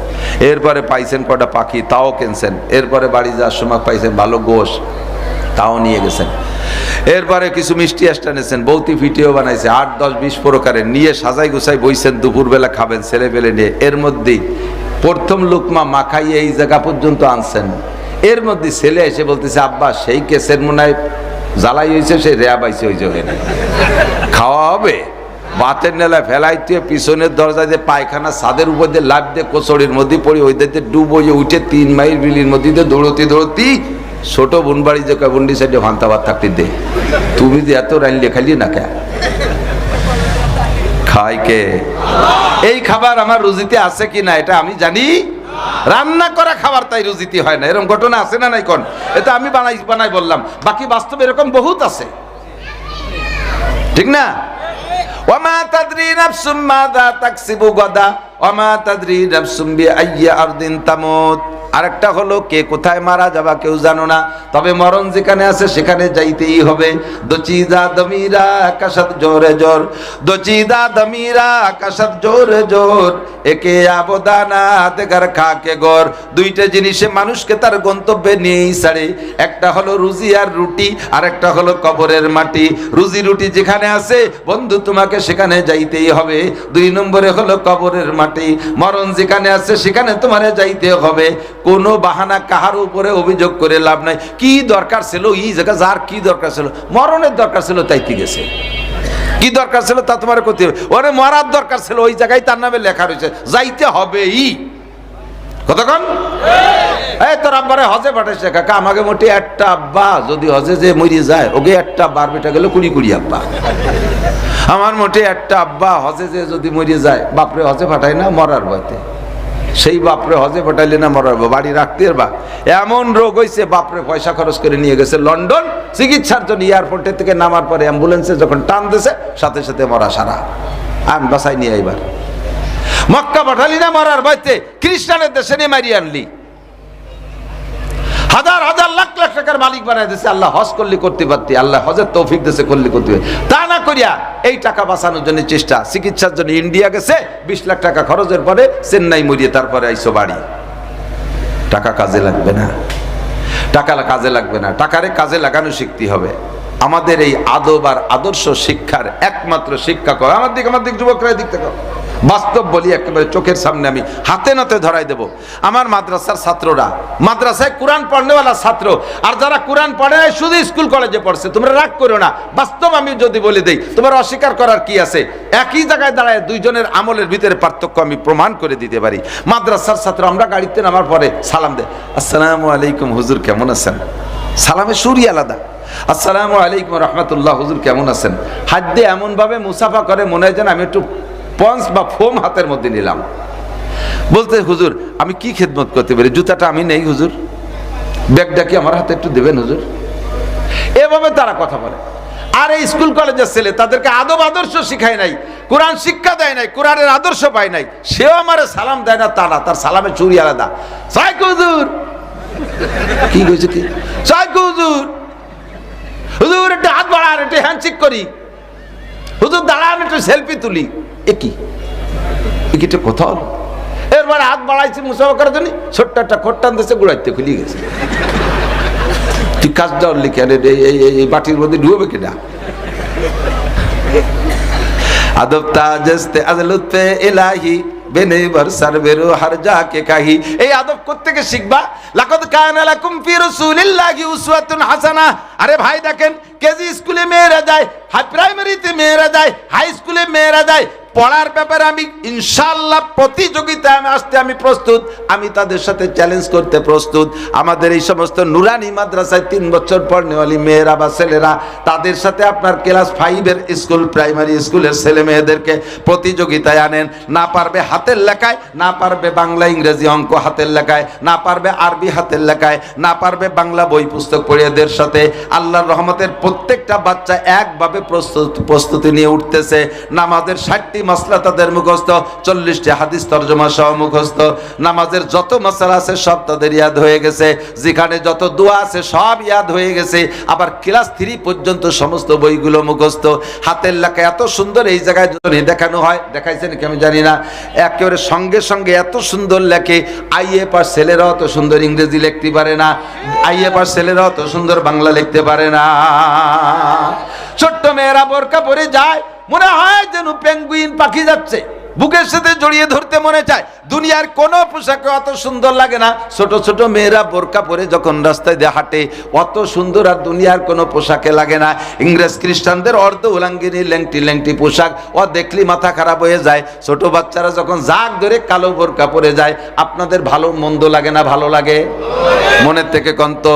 এরপরে পাইছেন কটা পাখি, তাও কিনছেন, এরপরে বাড়ি যাওয়ার সময় পাইছেন ভালো গোশ, তাও নিয়ে গেছেন, এরপরে কিছু মিষ্টি আষ্টা নিয়েছেন, বৌতি ফিটিও বানাইছে 8, 10, 20 প্রকারের, নিয়ে সাজাই গুছাই বইছেন, দুপুরবেলা খাবেন ছেলে পেলে নিয়ে। এর মধ্যেই প্রথম লুকমা মাখাইয়ে এই জায়গা পর্যন্ত আনছেন, এর মধ্যে ছেলে এসে বলতেছে, আব্বা সেই কেসের মনে হয় জ্বালাই হয়েছে, সেই রেয়া বাইছে হয়েছে, হয় না খাওয়া হবে। বাতের নেলায় ফেলাইতে পিছনের দরজা দিয়ে পায়খানা ছাদের উপর দিয়ে লাভ দিয়ে কোচড়ির মধ্যে পড়ি, ওই দিকে ডুবো উঠে 3 মাইল বিলির মধ্যে দিয়ে দৌড়তি ছোট বোন বাড়ি যে বন্ডি সাইডে ভান্তা ভাত থাকতে দে, তুমি যে এত রাইলে খালি না কে খাই কে? এই খাবার আমার রুজিতে আছে কি না এটা আমি জানি। রান্না করা খাবার তাই রুজিতে হয় না, এরকম ঘটনা আছে না নাই? কোন এটা আমি বানাই বললাম, বাকি বাস্তবে এরকম বহুত আছে, ঠিক না? ওয়ামা তাদরি নাফসুম মাযা তাকসিবু গাদা ওয়ামা তাদরি নাফসুম বিআইয়ি আরদিন তামুত। আরেকটা হলো কে কোথায় মারা যাবা কেউ জানো না, তবে মরণ যেখানে আছে সেখানে যাইতেই হবে। দচিদা দমিরা আকাশত জোরে জোর, দচিদা দমিরা আকাশত জোরে জোর, একে আবদানা দেগার খাকে গর। দুইটা জিনিসে মানুষকে তার গন্তব্যে নিয়েই ছাড়ে, একটা হলো রুজি আর রুটি, আর একটা হলো কবরের মাটি। রুজি রুটি যেখানে আছে বন্ধু তোমাকে সেখানে যাইতেই হবে। 2 নম্বরে হলো কবরের মাটি, মরণ যেখানে আছে সেখানে তোমারে যাইতে হবে। কোনো বাহানা কাহার উপরে অভিযোগ করে লাভ নাই। কি দরকার ছিল এই জায়গা, যার কি দরকার ছিল, মরণের দরকার ছিল তাইতে গেছে, কি দরকার ছিল তা তোমার করতে হবে। ওরে মরার দরকার ছিল, ওই জায়গায় তার নামে লেখা রয়েছে, যাইতে হবেই। কতক্ষণ এই তোর আব্বারে হজে পাঠাইছে কাকা, আমাকে মোটে একটা আব্বা যদি হজে যে মরি যায়, ওকে একটা বার বেটা গেল 20 আব্বা। আমার মোটে একটা আব্বা হজে যে যদি মরি যায়, বাপরে হজে পাঠায় না মরার ভয়তে। সেই বাপরে হজে পাঠাইলে না মরার বাড়ি রাখতে বা এমন রোগ হয়েছে, বাপরে পয়সা খরচ করে নিয়ে গেছে লন্ডন চিকিৎসার জন্য। এয়ারপোর্টে থেকে নামার পরে অ্যাম্বুলেন্সে যখন টান দিয়েছে সাথে সাথে মরা সারা। আমি বাসায় নিয়ে এইবার মক্কা পাঠালি না মরার ভয়তে, খ্রিস্টানের দেশে নিয়ে মারিয়ে আনলি। হাজার হাজার লাখ লাখ টাকার মালিক বানাই দিয়েছে। আল্লাহ হজ করলি করতে পারতি, আল্লাহ হজের তৌফিক দিয়েছে করলি করতে পারতি, তা না করিয়া এই টাকা বাঁচানোর জন্য চেষ্টা। চিকিৎসার জন্য ইন্ডিয়া গেছে, 20 লাখ টাকা খরচের পরে চেন্নাই মরিয়ে তারপরে আইসো বাড়ি। টাকা কাজে লাগবে না, টাকা কাজে লাগবে না, টাকারে কাজে লাগানো শিখতে হবে। আমাদের এই আদব আর আদর্শ শিক্ষার একমাত্র শিক্ষা করে আমার দিক যুবকরা দিক থেকে বাস্তব বলি, একেবারে চোখের সামনে আমি হাতে নাতে ধরাই দেব। আমার মাদ্রাসার ছাত্ররা, মাদ্রাসায় কোরআন পড়নেওয়ালা ছাত্র, আর যারা কোরআন পড়ে নাই শুধু স্কুল কলেজে পড়ছে, তোমরা রাগ করো না। বাস্তব আমি যদি বলে দেই, তোমার অস্বীকার করার কি আছে? একই জায়গায় দাঁড়ায় দুইজনের আমলের ভিতরে পার্থক্য আমি প্রমাণ করে দিতে পারি। মাদ্রাসার ছাত্র, আমরা গাড়িতে নামার পরে সালাম দেয়, আসসালামু আলাইকুম হুজুর কেমন আছেন? সালামের সুরই আলাদা। আসসালামু আলাইকুম রহমতুল্লাহ হুজুর কেমন আছেন? হাত দিয়ে এমন ভাবে মুসাফা করে মনে হয় যেন আমি একটু পঞ্চ বা ফোম হাতের মধ্যে নিলাম। বলতে হুজুর আমি কি খেদমত করতে পারি? জুতাটা আমি নেই হুজুর, ব্যাগটা কি আমার হাতে একটু দেবেন হুজুর? এভাবে তারা কথা বলে। আর এই স্কুল কলেজের ছেলে, তাদেরকে আদব আদর্শ শিখায় নাই, কোরআন শিক্ষা দেয় নাই, কোরআনের আদর্শ পায় নাই, সেও আমারে সালাম দেয় না। তারা তার সালামের চুরি আলাদা। সাইক হুজুর কি কইছে, কি সাইক হুজুর, হুজুর একটু হাত বাড়ান, একটু হ্যান্ডশেক করি, হুজুর দাঁড়ান একটু সেলফি তুলি। একটু কথা হলো, এরপরে হাত বাড়াইছে মুসাফা করার জন্য, ছোট্ট একটা খোট্টান দিয়েছে, গুড়াইতে খুলি গেছে। তুই কাজটা লিখে এই বাটির মধ্যে ডুবে কিনা? আদব তাজস্তে আজলুতে ইলাহি বেনে বরসার বেরো হার জাকে কাহি। এই আদব কোত্থেকে শিখবা? লাকাদ কানা লাকুম ফি রাসূলিল্লাহি উসওয়াতুন হাসানাহ। আরে ভাই দেখেন, কেজি স্কুলে মেয়েরা যায়, হাই প্রাইমারিতে মেয়েরা যায়, হাই স্কুলে মেয়েরা যায়। পড়ার ব্যাপারে আমি ইনশাআল্লাহ প্রতিযোগিতায় আসতে আমি প্রস্তুত, আমি তাদের সাথে চ্যালেঞ্জ করতে প্রস্তুত। আমাদের এই সমস্ত নুরানি মাদ্রাসায় 3 বছর পড়নেওয়ালি মেয়েরা বা ছেলেরা, তাদের সাথে আপনার ক্লাস 5-এর স্কুল, প্রাইমারি স্কুলের ছেলে মেয়েদেরকে প্রতিযোগিতায় আনেন। না পারবে হাতের লেখায়, না পারবে বাংলা ইংরেজি অঙ্ক হাতের লেখায়, না পারবে আরবি হাতের লেখায়, না পারবে বাংলা বই পুস্তক পড়ে এদের সাথে। আল্লাহর রহমতের প্রত্যেকটা বাচ্চা একভাবে প্রস্তুতি নিয়ে উঠতেছে। নামাজের 60টি মাসলা তাদের মুখস্থ, 40টি হাদিস তরজমা সহ মুখস্থ। নামাজের যত মাসলা আছে সব তাদের ইয়াদ হয়ে গেছে, যেখানে যত দোয়া আছে সব ইয়াদ হয়ে গেছে। আবার ক্লাস 3 পর্যন্ত সমস্ত বইগুলো মুখস্থ। হাতের লেখা এত সুন্দর, এই জায়গায় যদি দেখানো হয়, দেখাইছেন কি আমি জানি না, একেবারে সঙ্গে সঙ্গে এত সুন্দর লেখে। আইএ পাস ছেলেরাও অত সুন্দর ইংরেজি লিখতে পারে না, আইএ পাস ছেলেরাও অত সুন্দর বাংলা লিখতে পারে না। ছোট্ট মেয়েরা বোরকা পরে যায়, মনে হয় যেন পেঙ্গুইন পাখি যাচ্ছে। বুকের সাথে জড়িয়ে ধরতে মনে চায়। দুনিয়ার কোনো পোশাকে অত সুন্দর লাগে না। ছোট ছোট মেয়েরা বোরকা পরে যখন রাস্তায় দিয়ে হাঁটে অত সুন্দর আর দুনিয়ার কোনো পোশাকে লাগে না। ইংরেজ খ্রিস্টানদের অর্ধ উলাঙ্গিনী ল্যাংটি ল্যাংটি পোশাক ও দেখলি মাথা খারাপ হয়ে যায়। ছোট বাচ্চারা যখন জাগ ধরে কালো বোরকা পরে যায়, আপনাদের ভালো মন্দ লাগে না? ভালো লাগে মনের থেকে কন্ত।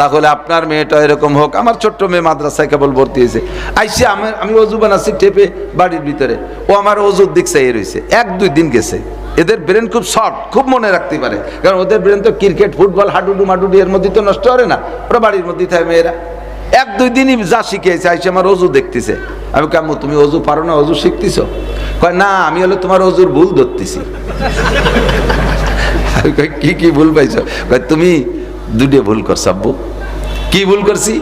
তাহলে আপনার মেয়েটা এরকম হোক। আমার ছোট্ট মেয়ে মাদ্রাসায় কেবল ভর্তি হয়েছে, আইসে আমি অজু বানাচ্ছি টেপে বাড়ির ভিতরে, ও আমার অজুর দিক চাইয়ে রয়েছে। 1-2 দিন গেছে। এদের ব্রেন খুব শর্ট, খুব মনে রাখতে পারে, কারণ ওদের ব্রেন তো ক্রিকেট ফুটবল হাডুডু মাডুডু এর মধ্যে তো নষ্ট করে না, ওরা বাড়ির মধ্যেই থাকে মেয়েরা। 1-2 দিনই যা শিখেছে, আইসে আমার অজু দেখতেছে। আমি কামু তুমি অজু পারো না, অজু শিখতেছ? কয় না, আমি হলো তোমার অজুর ভুল ধরতেছি। আমি কই কি ভুল পাইছো? কয় তুমি দুটো ভুল করছ আব্বু। কি ভুল করছি?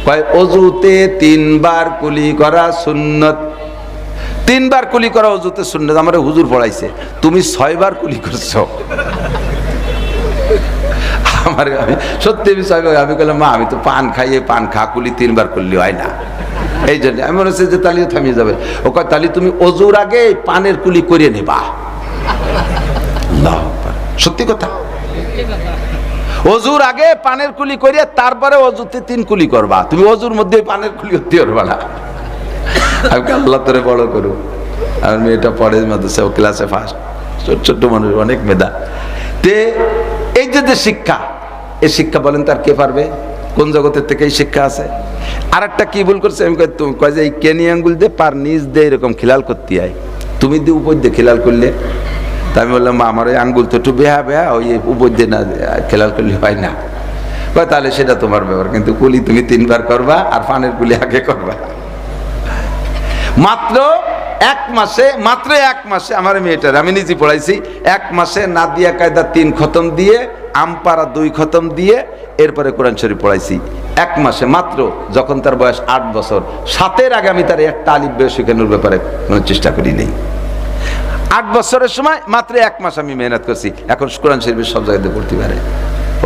কয় অজুতে 3 বার কুলি করা সুন্নত। 3 বার কুলি করা অজুতে সুন্নত। আমার হুজুর পড়াইছে, তুমি 6 বার কুলি করছো। আমার আমি সত্যি 6 বার। আমি বললাম মা, আমি তো পান খাইয়ে পান খা কুলি 3 বার করলে হয় না। এই জন্য আমি মনে হচ্ছে যে তালিও থামিয়ে যাবে। ও কয় তালি তুমি অজুর আগে পানের কুলি করে নেবা। সত্যি কথা, অজুর আগে পানের কুলি করিয়া তারপরে অজুতে 3 কুলি করবা। তুমি অজুর মধ্যে পানের কুলি হতে পারবা না। আমি আল্লাহ তোরে বড় করু। আমার মেয়েটা পড়ে মাদ্রাসা, ও ক্লাসে ফার্স্ট, ছোট্ট মানুষ, অনেক মেধা। তে এই যে শিক্ষা, এই শিক্ষা বলেন তার কে পারবে? কোন জগতের থেকে এই শিক্ষা আছে? আর একটা কি ভুল করছে? আমি কয় যে এই কেনি আঙ্গুল দিয়ে পার নিজ দিয়ে এরকম খিলাল করতে হয়, তুমি দিয়ে উপর দিয়ে খিলাল করলে। তা আমি বললাম মা, আমার ওই আঙ্গুল তো একটু বেহা ওই উপর দিয়ে না খেলাল করলে হয় না। তাহলে সেটা তোমার ব্যাপার, কিন্তু কুলি তুমি 3 বার করবা আর পানের কুলি আগে করবা। মাত্র 1 মাসে আমার মেয়েটার আমি নিজে পড়াইছি। 1 মাসে নাদিয়া কায়দা 3 খতম দিয়ে, আমপারা 2 খতম দিয়ে, এরপরে কোরআন শরীফ পড়াইছি 1 মাসে মাত্র। যখন তার বয়স 8 বছর, 7-এর আগে আমি তার একটা আলিফ বে শেখানোর ব্যাপারে কোনো চেষ্টা করি নেই। 8 বছরের সময় মাত্র 1 মাস আমি মেহনত করছি। এখন কোরআন শরীফের সব জায়গাতে পড়তে পারে।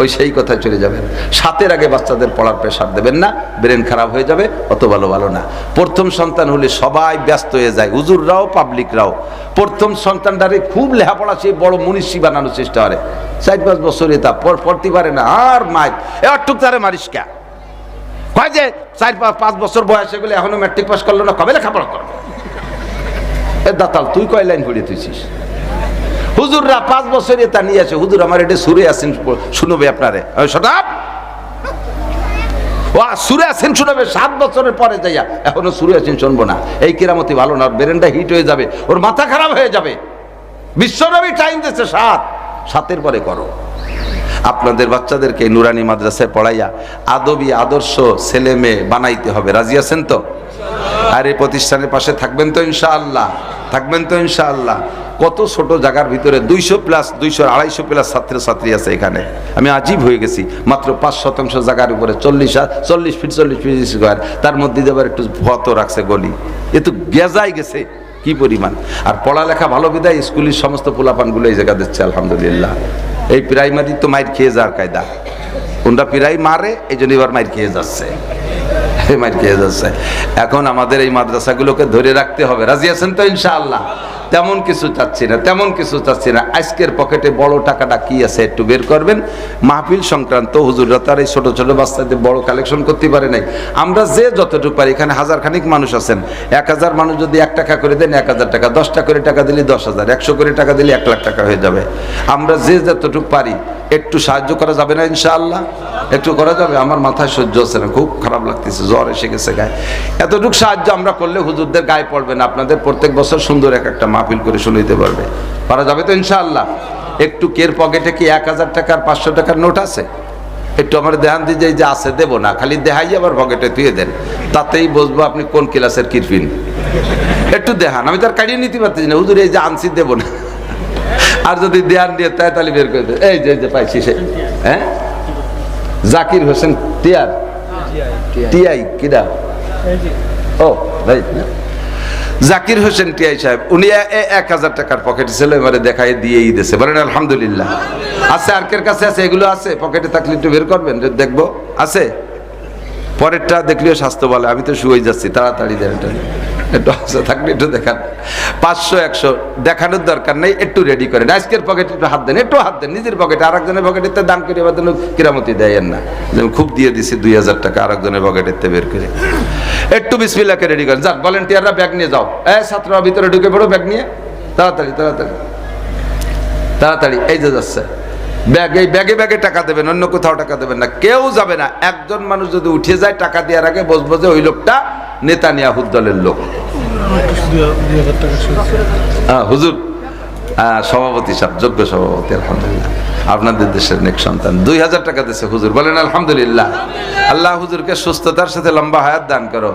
ওই সেই কথায় চলে যাবেন। 7-এর আগে বাচ্চাদের পড়ার প্রেশার দেবেন না, ব্রেন খারাপ হয়ে যাবে। অত ভালো না। প্রথম সন্তান হলে সবাই ব্যস্ত হয়ে যায়, হুজুররাও পাবলিকরাও। প্রথম সন্তানটারে খুব লেখাপড়া সে বড় মনীষী বানানোর চেষ্টা করে। 4-5 বছরে তা পড়তে পারে না, আর মাইক একটুক তারে মারিস কে? কয় যে 4-5 বছর বয়সে গেলে এখনো ম্যাট্রিক পাস করলো না, কবে লেখাপড়া করবে? দাতাল তুই কয় লাইন পড়ে তুইছিস? হুজুররা 5 বছরে তা নিয়ে আসে, হুজুর আমার এটা সুরে আসেন শুনবে আপনারে। শোনাব ও সুরে আসেন শুনবে। 7 বছরের পরে যাইয়া এখনো সুরে আসেন শুনবো না। এই কেরামতি ভালো না, ওর ব্রেনটা হিট হয়ে যাবে, ওর মাথা খারাপ হয়ে যাবে। বিশ্বনবী টাইম দিচ্ছে 7-এর পরে করো। আপনাদের বাচ্চাদেরকে নুরানি মাদ্রাসায় পড়াইয়া আদবী আদর্শ ছেলে মেয়ে বানাইতে হবে। রাজি আছেন তো? আর এই প্রতিষ্ঠানের পাশে থাকবেন তো ইনশাআল্লাহ? থাকবেন তো ইনশাআল্লাহ? কত ছোট জায়গার ভিতরে 200+ ছাত্রছাত্রী আছে এখানে। আমি আজীব হয়ে গেছি। মাত্র 5% জায়গার উপরে 40 ফিট স্কয়ার, তার মধ্যে আবার একটু ভত রাখছে গলি। এ তো গেজাই গেছে কি পরিমাণ। আর পড়ালেখা ভালো বিদায় স্কুলের সমস্ত পোলাপানগুলো এই জায়গা দিচ্ছে আলহামদুলিল্লাহ। এই প্রাইমারি তো মাইর খেয়ে যাওয়ার কায়দা, কোনটা প্রায় মারে, এই জন্য এবার মাইর খেয়ে যাচ্ছে। এখন আমাদের এই মাদ্রাসাগুলোকে ধরে রাখতে হবে। রাজি আছেন তো ইনশাআল্লাহ? তেমন কিছু চাচ্ছি না। আজকের পকেটে বড় টাকাটা কি আছে একটু বের করবেন। মাহফিল সংক্রান্ত হুজুররা তার এই ছোট ছোট বাচ্চাদের বড় কালেকশন করতে পারে নাই। আমরা যে যতটুকু পারি, এখানে 1000 খানিক মানুষ আছেন, 1000 মানুষ যদি 1 টাকা করে দেন 1000 টাকা, 10টা করে টাকা দিলে 10,000, 100 করে টাকা দিলে 1 লাখ টাকা হয়ে যাবে। আমরা যে যতটুকু পারি একটু সাহায্য করা যাবে না ইনশাআল্লাহ? একটু করা যাবে? আমার মাথায় সহ্য হচ্ছে না, খুব খারাপ লাগতেছে, জ্বর এসে গেছে গায়ে। এতটুকু সাহায্য আমরা করলে হুজুরদের গায়ে পড়বে না। আপনাদের প্রত্যেক বছর সুন্দর একটা মাহফিল করে শুনাইতে পারবে। পারা যাবে তো ইনশাআল্লাহ? একটু কের পকেটে কি 1000 টাকার 500 টাকার নোট আছে? একটু আমার দেহান দিয়ে যে আছে দেবো না, খালি দেহাই আবার পকেটে তুই দেন, তাতেই বুঝবো আপনি কোন ক্লাসের কিরফিন। একটু দেহান, আমি তার কাটিয়ে নিতে পারতেছি না, হুজুর এই যে আনছি দেবো না। আর যদি দেহান দিয়ে তাই তাহলে বের করে দেয়। এই যে পাইছি সে, হ্যাঁ, জাকির হোসেন টিআই কিরা, ও ভাই জাকির হোসেন টিআই সাহেব, উনি 1000 টাকার পকেটে ছিল, এবারে দেখাই দিয়েই দিয়েছে। বলেন আলহামদুলিল্লাহ। আছে আর কের কাছে আছে? এগুলো আছে পকেটে থাকলে একটু বের করবেন, দেখবো আছে পরেরটা দেখলেও স্বাস্থ্য বলে, আমি তো শুয়ে যাচ্ছি, তাড়াতাড়ি দেন, এটা একটু আশা থাকলে একটু দেখান। 500-100 দেখানোর দরকার নেই, একটু রেডি করেন। আজকের পকেটে একটু হাত দেন, একটু হাত দেন নিজের পকেটে, আরেকজনের পকেটে দান করে এবার কিরামতি দেয়েন না। যেমন খুব দিয়ে দিছি 2000 টাকা আরেকজনের পকেটে বের করে, একটু বিসমিল্লাহকে রেডি করেন। যাক, ভলেন্টিয়াররা ব্যাগ নিয়ে যাও, ছাত্ররা ভিতরে ঢুকে পড়ো, ব্যাগ নিয়ে তাড়াতাড়ি তাড়াতাড়ি তাড়াতাড়ি। এই যে যাচ্ছে ব্যাগ, এই ব্যাগে ব্যাগে টাকা দেবেন, অন্য কোথাও টাকা দেবেন না, কেউ যাবে না। একজন মানুষ যদি উঠে যায় টাকা দেওয়ার আগে বসবো যে ওই লোকটা নেতানিয়াহুর দলের লোক। হুজুর সভাপতি সাহেব, যোগ্য সভাপতি, আলহামদুলিল্লাহ আপনাদের দেশের নেক সন্তান 2000 টাকা দিচ্ছে হুজুর, বলেন আলহামদুলিল্লাহ। আল্লাহ হুজুরকে সুস্থতার সাথে লম্বা হায়াত দান করো।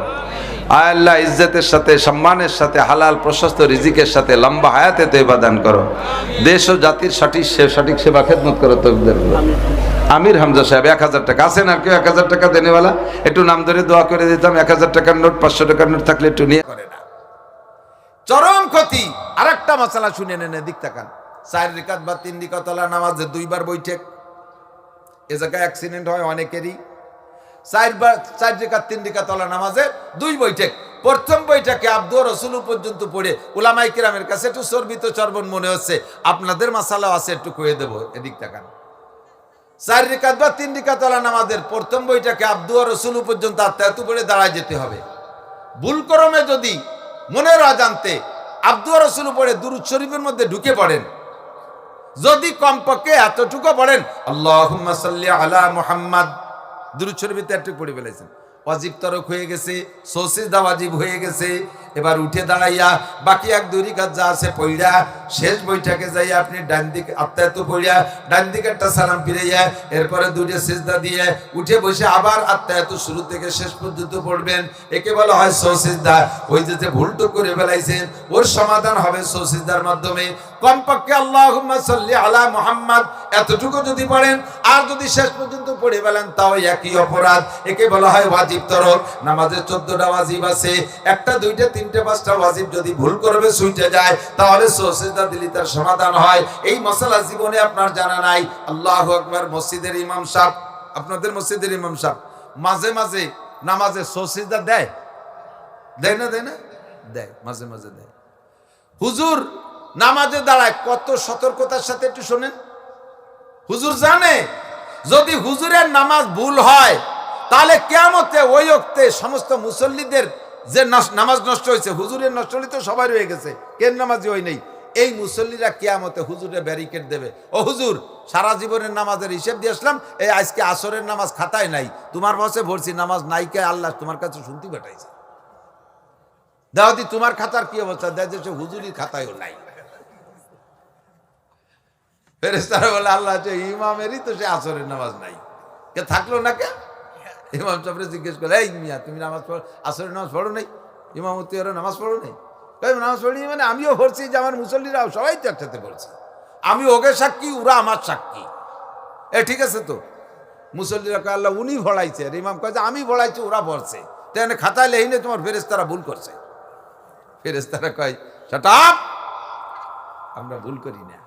আয় আল্লাহ, ইজ্জতের সাথে, সম্মানের সাথে, হালাল প্রশস্ত রিজিকের সাথে লম্বা হায়াতে তৈবা দান করো। দেশ ও জাতির সঠিক সেবা খেদমত করো। আমির হামজা সাহেব 1000 টাকা আছেন, আর কেউ 1000 টাকা দেনেওয়ালা? একটু নাম ধরে দোয়া করে দিতাম। 1000 টাকার নোট, 500 টাকার নোট থাকলে একটু নিয়ে করে না। চরম ক্ষতি। আরেকটা মাসালা শুনে নেন, দিক তাকান। 4 রাকাত বা 3 রাকাত ওয়ালা নামাজে 2 বার বৈঠক। এ জায়গায় অ্যাক্সিডেন্ট হয় অনেকেরই। 4 রাকাত 3 রাকাত ওয়ালা নামাজে 2 বৈঠক। প্রথম বৈঠকে আব্দুর রাসূল পর্যন্ত পড়ে উলামায়ে কিরামের কাছে একটু চর্বিত চর্বণ মনে হচ্ছে, আপনাদের মাসালাও আছে, একটু কয়ে দেব। এদিক তাকান। 4 রাকাত বা 3 রাকাত ওয়ালা নামাজের প্রথম বৈঠকে আব্দুর রাসূল পর্যন্ত আত্মায়াতু পড়ে দাঁড়ায় যেতে হবে। ভুলক্রমে যদি মনের অজান্তে আব্দুর রাসূল পড়ে দুরূদ শরীফের মধ্যে ঢুকে পড়েন, যদি কমপক্ষে এতটুকু পড়েন আল্লাহুম্মা সাল্লি আলা মুহাম্মাদ, দুরূদ শরীফে এতটুকু পড়ে ফেলেছেন, ওয়াজিব তরক হয়ে গেছে, সৌসিজদা ওয়াজিব হয়ে গেছে। এবার উঠে দাঁড়াইয়া বাকি 1-2 রাকাত যা আছে পড়িয়া শেষ বৈঠকে যাইয়া আপনি ডান দিকে আত্মায়াতু পড়িয়া ডান দিকে একটা সালাম ফিরাইয়া এরপরে 2টা সিজদা দিয়ে উঠে বসে আবার আত্মায়াতু শুরু থেকে শেষ পর্যন্ত পড়বেন। একে বলা হয় সৌসিজদা। ওই যে ভুলটুক করে ফেলাইছেন ওর সমাধান হবে সৌসিজদার মাধ্যমে। কমপক্ষে আল্লাহুম্মা সাল্লি আলা মুহাম্মাদ এতটুকু যদি পড়েন, আর যদি শেষ পর্যন্ত পড়ে ফেলেন তাও একই অপরাধ। একে বলা হয় ওয়াজিব তরক। নামাজে 14টা ওয়াজিব আছে, 1টা 2টা 3টে 5টা ওয়াজিব যদি ভুল করবে ছুটে যায়, তাহলে সৌসিজদা দিলে তার সমাধান হয়। এই মাসালা জীবনে আপনার জানা নাই। আল্লাহু আকবার। মসজিদের ইমাম সাহেব, আপনাদের মসজিদের ইমাম সাহেব মাঝে মাঝে নামাজে সৌসিজদা দেয় না? দেয়, মাঝে মাঝে দেয়। হুজুর নামাজে দাঁড়ায় কত সতর্কতার সাথে, একটু শোনেন। হুজুর জানে যদি হুজুরের নামাজ ভুল হয় তাহলে কিয়ামতে ওই ওক্তে সমস্ত মুসল্লিদের যে নামাজ নষ্ট হয়েছে, হুজুরের নষ্ট হলে তো সবাই রয়ে গেছে, কেন নামাজি হই নেই, এই মুসল্লিরা কিয়ামতে হুজুরের ব্যারিকেড দেবে। ও হুজুর, সারা জীবনের নামাজের হিসেব দিয়ে আসলাম, এই আজকে আসরের নামাজ খাতায় নাই, তোমার বসে ভরছি নামাজ নাই, কে আল্লাহ তোমার কাছে শুনতে পাঠাইছে, দাওয়াতি তোমার খাতার কি অবস্থা? দেয় যে হুজুরির খাতায়ও নাই। ফেরেশতারা বলে আল্লাহ ইমামেরই তো সে আসরের নামাজ নাই, কে থাকলো না কে? ইমাম সাহেবরে জিজ্ঞেস করে, এই মিয়া তুমি নামাজ পড়ো, আসরের নামাজ পড়ো নাই? ইমামতি ওরা নামাজ পড়ো নাই? নামাজ পড়ি মানে আমিও পড়ছি, যে আমার মুসল্লিরা সবাই তো একসাথে পড়ছে, আমি ওকে সাক্ষী, ওরা আমার সাক্ষী। ঠিক আছে তো? মুসল্লিরা কয় আল্লাহ উনি ভরাইছে, আর ইমাম কয় যে আমি ভরাইছি, ওরা পড়ছে, তাই খাতায় লেই নেই, তোমার ফেরেশতারা ভুল করছে। ফেরেশতারা কয় শাট আপ, আমরা ভুল করি না,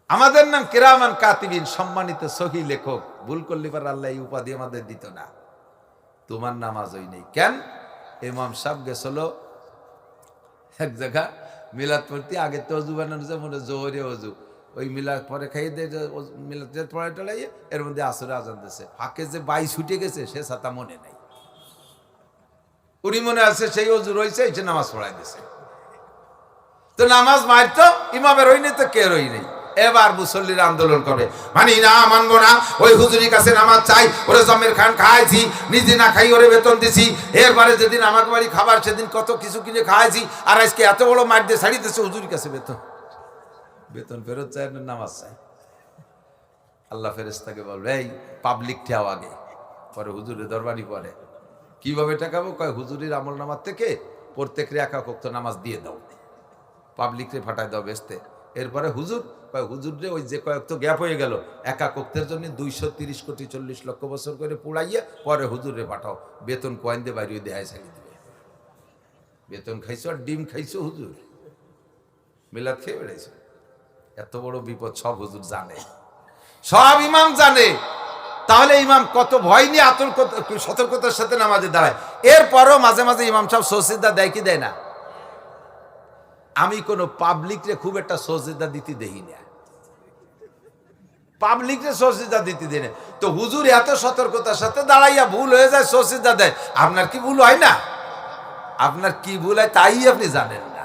আমাদের নাম কিরামান কাতিবিন, সম্মানিত সহি লেখক, ভুল করলে পর আল্লাহ এই উপাধি আমাদের দিত না। তোমার নামাজ ওই নেই কেন? ইমাম সাহেব গেছিল এক জায়গা মিলাদ পড়তে, আগে তো অজু বানানো যায় মনে জোহরে অজু, ওই মিলাদ পরে খাইয়ে দিয়ে মিলাদ পড়াই টড়াই, এর মধ্যে আসরে আজান দিয়েছে, ফাঁকে যে বাই ছুটে গেছে সে ছাতা মনে নাই, উনি মনে আছে সেই অজু রয়েছে, সে নামাজ পড়াই দিছে। তো নামাজ মারতো ইমামের ওই নেই তো কে রই নেই। এবার মুসল্লিরা আন্দোলন করে, মানি না, মানবো না, ওই হুজুরির কাছে নামাজ চাই, ওরে জমের খান খাওয়াইছি, নিজে না খাই ওরে বেতন দিছি, এরপরে যেদিন আমাকে বাড়ি খাবার সেদিন কত কিছু কিনে খাওয়াইছি, আর আজকে এত বড় মার দিয়ে ছাড়ি দিচ্ছে, হুজুরির কাছে বেতন ফেরত চাই, নামাজ চাই। আল্লাহ ফেরেশতাকে বলবে, এই পাবলিক ঠেও আগে, পরে হুজুরের দরবারি পরে কিভাবে টাকাবো? কয় হুজুরির আমল নামাজ থেকে প্রত্যেকের একক ওয়াক্ত নামাজ দিয়ে দাও, পাবলিকরে ফাটাই দাও বেচতে। এরপরে হুজুরে ওই যে কয়েক তো গ্যাপ হয়ে গেল, একা কক্তের জন্য 230 কোটি 40 লক্ষ বছর করে পুড়াইয়া পরে হুজুরে পাঠাও, বেতন কয়েন দিয়ে বাইরে দেহায় ছাড়ি দিবে। বেতন খাইছো আর ডিম খাইছো, হুজুর মিলাদ খেয়ে বেড়াইছো। এত বড় বিপদ সব হুজুর জানে, সব ইমাম জানে। তাহলে ইমাম কত ভয় নিয়ে সতর্কতার সাথে নামাজে দাঁড়ায়। এরপরও মাঝে মাঝে ইমাম সাহেব সজদা দেয় কি দেয় না? আমি কোনো পাবলিকরে খুব একটা সজদা দিতে দেখি না, পাবলিকরে সজদা দিতে দেয় না। তো হুজুর এত সতর্কতার সাথে দাঁড়াইয়া ভুল হয়ে যায়, সজদা দেয়। আপনার কি ভুল হয় না? আপনার কি ভুল হয় তাই আপনি জানেন না।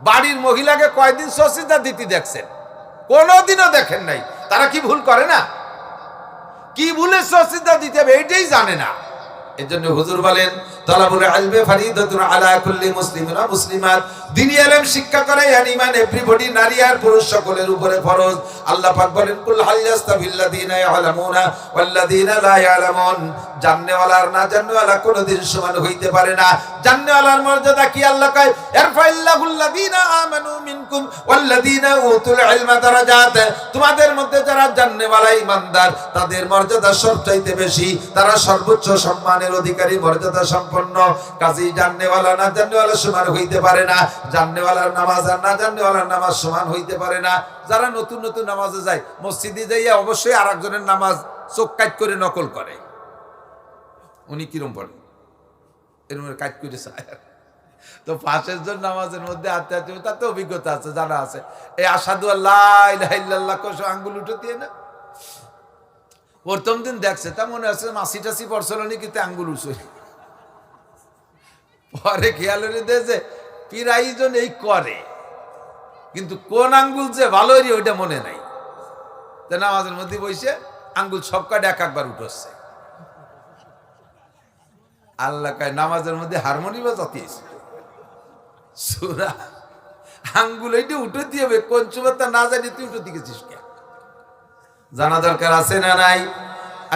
বাড়ির মহিলাকে কয়দিন সজদা দিতে দেখছেন? কোনোদিনও দেখেন নাই। তারা কি ভুল করে না? কি ভুলে সজদা দিতে হবে এইটাই জানে না। এজন্য হুজুর বলেন তালাবুল ইলমি ফরিদাতুন আলা কুল্লি মুসলিমিন ওয়া মুসলিমাত। দ্বীনি ইলম শিক্ষা করা ইমান এভরিবডি, নারী আর পুরুষ সকলের উপরে ফরজ। আল্লাহ পাক বলেন কুল হাল ইয়াস্তাবিল্লাযিনা ইয়ালামুনা ওয়াল্লাযিনা লা ইয়ালামুন। জাননেওয়ালা আর না জাননেওয়ালা কোনোদিন সমান হইতে পারে না। জাননেওয়ালার মর্যাদা কি আল্লাহ কয় ইরফাইল্লাহুল্লাযিনা আমানু মিনকুম ওয়াল্লাযিনা উতুল ইলমা দারাজাত। তোমাদের মধ্যে যারা জাননেওয়ালা ঈমানদার তাদের মর্যাদা সবচাইতে বেশি, তারা সর্বোচ্চ সম্মানের অধিকারী, মর্যাদা সম্পন্ন। কাজেই জাননেওয়ালা না জাননেওয়ালা সমান হইতে পারে না। জাননেওয়ালার নামাজ আর না জাননেওয়ালার নামাজ সমান হইতে পারে না। যারা নতুন নতুন নামাজে যায়, মসজিদে যাইয়া অবশ্যই আরেকজনের নামাজ চোখ কাট করে নকল করে। উনি কিরম পড়ে এরকম কাজ করে চায়। তো পাশের জন নামাজের মধ্যে আত্মে আত্মীয় তার তো অভিজ্ঞতা আছে, জানা আছে। এই আসাদু আল্লাহ ইলাহা ইল্লাল্লাহ কোষ আঙ্গুল উঠে দিয়ে না, প্রথম দিন দেখছে তা মনে আছে মাসি টাসি পড়ছিল নি, কিন্তু আঙ্গুল উঠছে। পরে খেয়াল দিয়েছে প্রায় জন এই করে, কিন্তু কোন আঙ্গুল যে ভালো ওইটা মনে নাই। তা নামাজের মধ্যে বসে আঙ্গুল সব কাটে একবার উঠছে। আল্লাহ কয় নামাজের মধ্যে হারমোনি বাজাতিস সুরা আঙ্গুল এইটা উঠে দিয়ে হবে, কোন চুমাতা না জানি তুই উঠে দিয়েছিস কে? জানা দরকার আছে না নাই?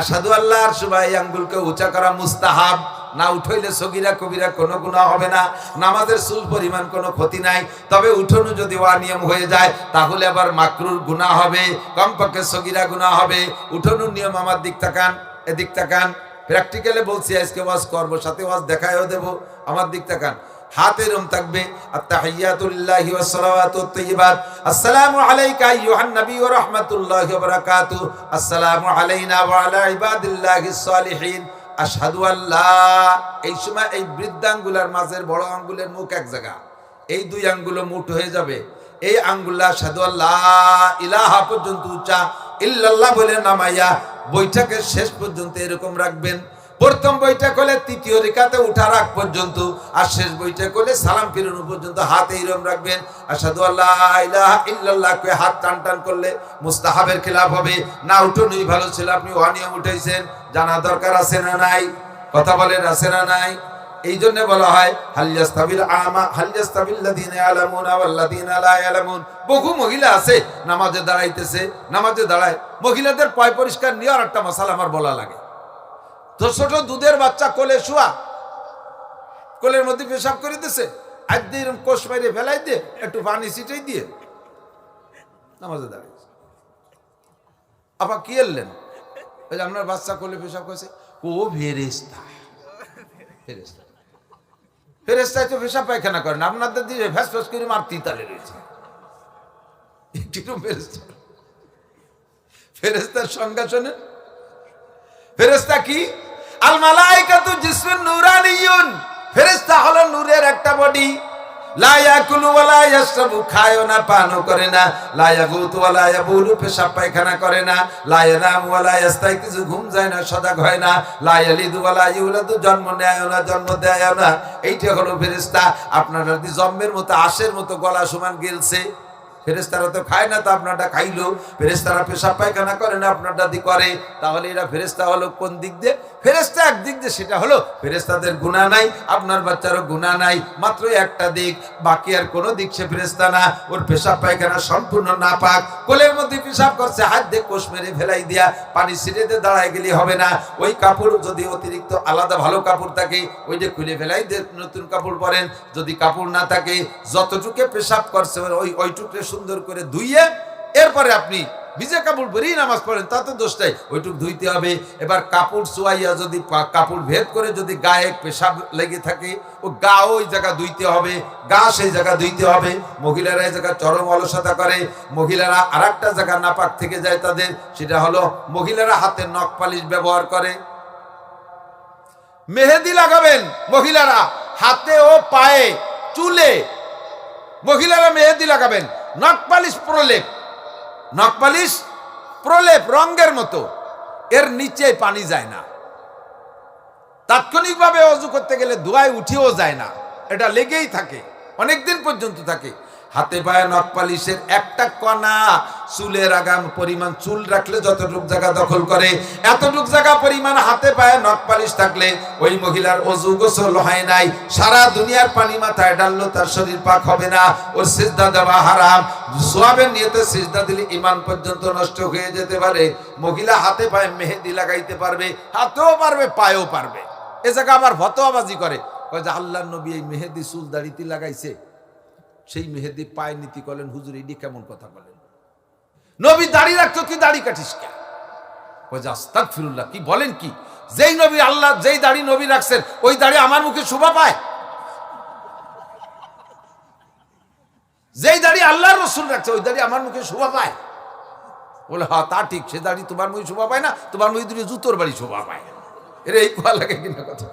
আসাদু আল্লাহ আর সুবাহ এই আঙ্গুলকে উঁচা করা মুস্তাহাব। না উঠাইলে সগীরা কবিরা কোনো গুনাহ হবে না, নামাজের চুল পরিমাণ কোনো ক্ষতি নাই। তবে উঠোনো যদি অনিয়ম হয়ে যায় তাহলে আবার মাকরুর গুনাহ হবে, কমপক্ষে সগীরা গুনাহ হবে। উঠোনোর নিয়ম আমার দিক তাকান, এদিক তাকান। প্র্যাকটিক্যালে বলছি, আজকে ওয়াজ করবো, সাথে ওয়াজ দেখায়ও দেবো। আমার দিক তাকান, হাত এরম থাকবে আত্তাহিয়াতু লিল্লাহি ওয়াস সালাওয়াতুত তাইয়্যিবাত। আসসালামু আলাইকা আইয়ুহান নবী ওয়া রাহমাতুল্লাহি ওয়া বারাকাতুহু। আসসালামু আলাইনা ওয়া আলা ইবাদিল্লাহিস সালিহিন। আশহাদু আল্লা। এই সময় এই বৃদ্ধাঙ্গুলের মাঝের বড় আঙ্গুলের মুখ এক জায়গা, এই দুই আঙ্গুলও মুঠ হয়ে যাবে। এই আঙ্গুল্লা আশহাদু আল্লা ইলাহা পর্যন্ত উচ্চা, ইল্লাল্লাহ বলে নামাইয়া বৈঠকের শেষ পর্যন্ত এরকম রাখবেন। প্রথম বৈঠক হলে তৃতীয় রেখাতে উঠার আগ পর্যন্ত, আর শেষ বৈঠক হলে সালাম ফিরানো পর্যন্ত হাত এইরকম রাখবেন। আশহাদু আল্লা ইলাহা ইল্লাল্লাহ কে হাত টান টান করলে মুস্তাহাবের খেলাফ হবে। না উঠোনই ভালো ছিল, আপনি অনিয়ম উঠাইছেন। জানা দরকার আছে না নাই? কথা বলেন আছে না নাই? এই জন্য বলা হয় হালিয়াস্তাবিল আমা হালিয়াস্তাবিল্লাযিনা ইয়ালামুনা ওয়াল্লাযিনা লা ইয়ালামুন। বহু মহিলা আছে নামাজে দাঁড়াইতেছে, নামাজে দাঁড়ায়, মহিলাদের পয় পরিষ্কার নেওয়ার একটা মশালা আমার বলা লাগে। তো ছোট দুধের বাচ্চা কোলে শোয়া, কোলের মধ্যে পেশাব করে দিছে, আজ দিয়ে এরকম কোষ মেরে ফেলাই দিয়ে একটু পানি ছিটাই দিয়ে নামাজে দাঁড়াইছে। আবার কি এলেন? ওই যে আপনার বাচ্চা কোলে পেশাব করেছে, ও ফেরেশতা। ফেরেশতা ফেরেশতায় তো পেশাব পায়খানা করেন, আপনাদের দিয়ে ফ্যাস ফ্যাস করে মারতি তালে রয়েছে। ফেরেশতা, ফেরেশতার সংজ্ঞা শোনেন। ফেরেশতা কি? আল মালাইকাতু জিসমিন নূরানিয়ুন। ফেরেশতা হলো নূরের একটা বডি। লা ইয়াকুলু ওয়া লা ইয়াশরাবু, খায়ও না পানও করে না। লা ইয়াগুতু ওয়া লা ইয়াবুলু, পেশাব পায়খানা করে না। লা ইয়ানামু ওয়া লা ইয়াস্তাইকিজু, ঘুম যায় না, সজাগ হয় না। লা ইয়ালিদু ওয়া লা ইউলাদু, জন্ম নেয় না, জন্ম দেয় না। এইটা হলো ফেরেশতা। আপনার যদি জম্মের মতো আশের মতো গলা সমান গেলছে, ফেরেশতারা তো খায় না, তো আপনারটা খাইলো। ফেরেশতারা পেশাব পায়খানা করে না, আপনারটা দি করে। তাহলে এরা ফেরেশতা হলো কোন দিক দিয়ে? ফেরেশতা এক দিক দিয়ে, সেটা হলো ফেরেশতাদের গুনাহ নাই, আপনার বাচ্চারও গুনাহ নাই, মাত্র একটা দিক, বাকি আর কোনো দিক সে ফেরেশতা না। ওর পেশাব পায়খানা সম্পূর্ণ নাপাক। কোলের মধ্যে পেশাব করছে, হাত দিয়ে কোষ মেরে ফেলাই দিয়া পানি ছিটে দিয়ে দাঁড়ায় গেলে হবে না। ওই কাপড় যদি অতিরিক্ত আলাদা ভালো কাপড় থাকে ওইটা খুলে ফেলাই দিয়ে নতুন কাপড় পরেন। যদি কাপড় না থাকে, যতটুকু পেশাব করছে ওইটুকু সুন্দর করে ধুইয়ে এরপরে আপনি ভিজে কাপড় পরেই নামাজ পড়েন, তাতে দোষ নাই, ওইটুক ধুইতে হবে। এবার কাপড় চুয়াইয়া যদি কাপড় ভেদ করে যদি গায়ে পেশাব লেগে থাকে, ও গা ওই জায়গা ধুইতে হবে, গা সেই জায়গা ধুইতে হবে। মহিলারা এই জায়গা চরম অলসতা করে। মহিলারা আর একটা জায়গা নাপাক থেকে যায় তাদের, সেটা হলো মহিলারা হাতে নখ পালিশ ব্যবহার করে। মেহেদি লাগাবেন মহিলারা হাতে ও পায়ে, চুলে মহিলারা মেহেদি লাগাবেন। নখ পালিশ প্রলেপ, নখ পালিশ প্রলেপ রঙের মতো, এর নিচে পানি যায় না। তাৎক্ষণিকভাবে অজু করতে গেলে ধোঁয়ায় উঠেও যায় না, এটা লেগেই থাকে, অনেকদিন পর্যন্ত থাকে। হাতে পায়ে নখ পালিশের একটা কণা চুলের আগাম পরিমাণ, চুল রাখলে যতটুক জায়গা দখল করে এতটুক জায়গা পরিমাণ হাতে পায়ে নখ পালিশ থাকলে ওই মহিলার অজু গোসল হয় নাই। সারা দুনিয়ার পানি মাথায় ডাললো, তার শরীর পাক হবে না, ওর সিজদা দেওয়া হারাম। সোয়াবের নিয়তে সিজদা দিলে ঈমান পর্যন্ত নষ্ট হয়ে যেতে পারে। মহিলা হাতে পায়ে মেহেদি লাগাইতে পারবে, হাতেও পারবে, পায়েও পারবে। এ জায়গা আবার ফতোয়াবাজি করে, ওই যে আল্লাহর নবী এই মেহেদি চুল দাড়িতে লাগাইছে, সেই মেহেদি পায়ে নীতি করলেন। হুজুর এটি কেমন কথা বলেন? নবী দাড়ি রাখতো, তুই দাড়ি কাটিস কেন? ওই যে আস্তাগফিরুল্লাহ, কি বলেন কি? যেই নবী আল্লাহ, যেই দাড়ি নবী রাখছেন, ওই দাড়ি আমার মুখে শোভা পায়? যেই দাড়ি আল্লাহর রাসূল রাখছে, ওই দাড়ি আমার মুখে শোভা পায়? বলে হ্যাঁ তা ঠিক, সে দাড়ি তোমার মুখে শোভা পায় না, তোমার মুখে দুটো জুতোর বাড়ি শোভা পায়। এর এই কথা লাগে কিনা কথা?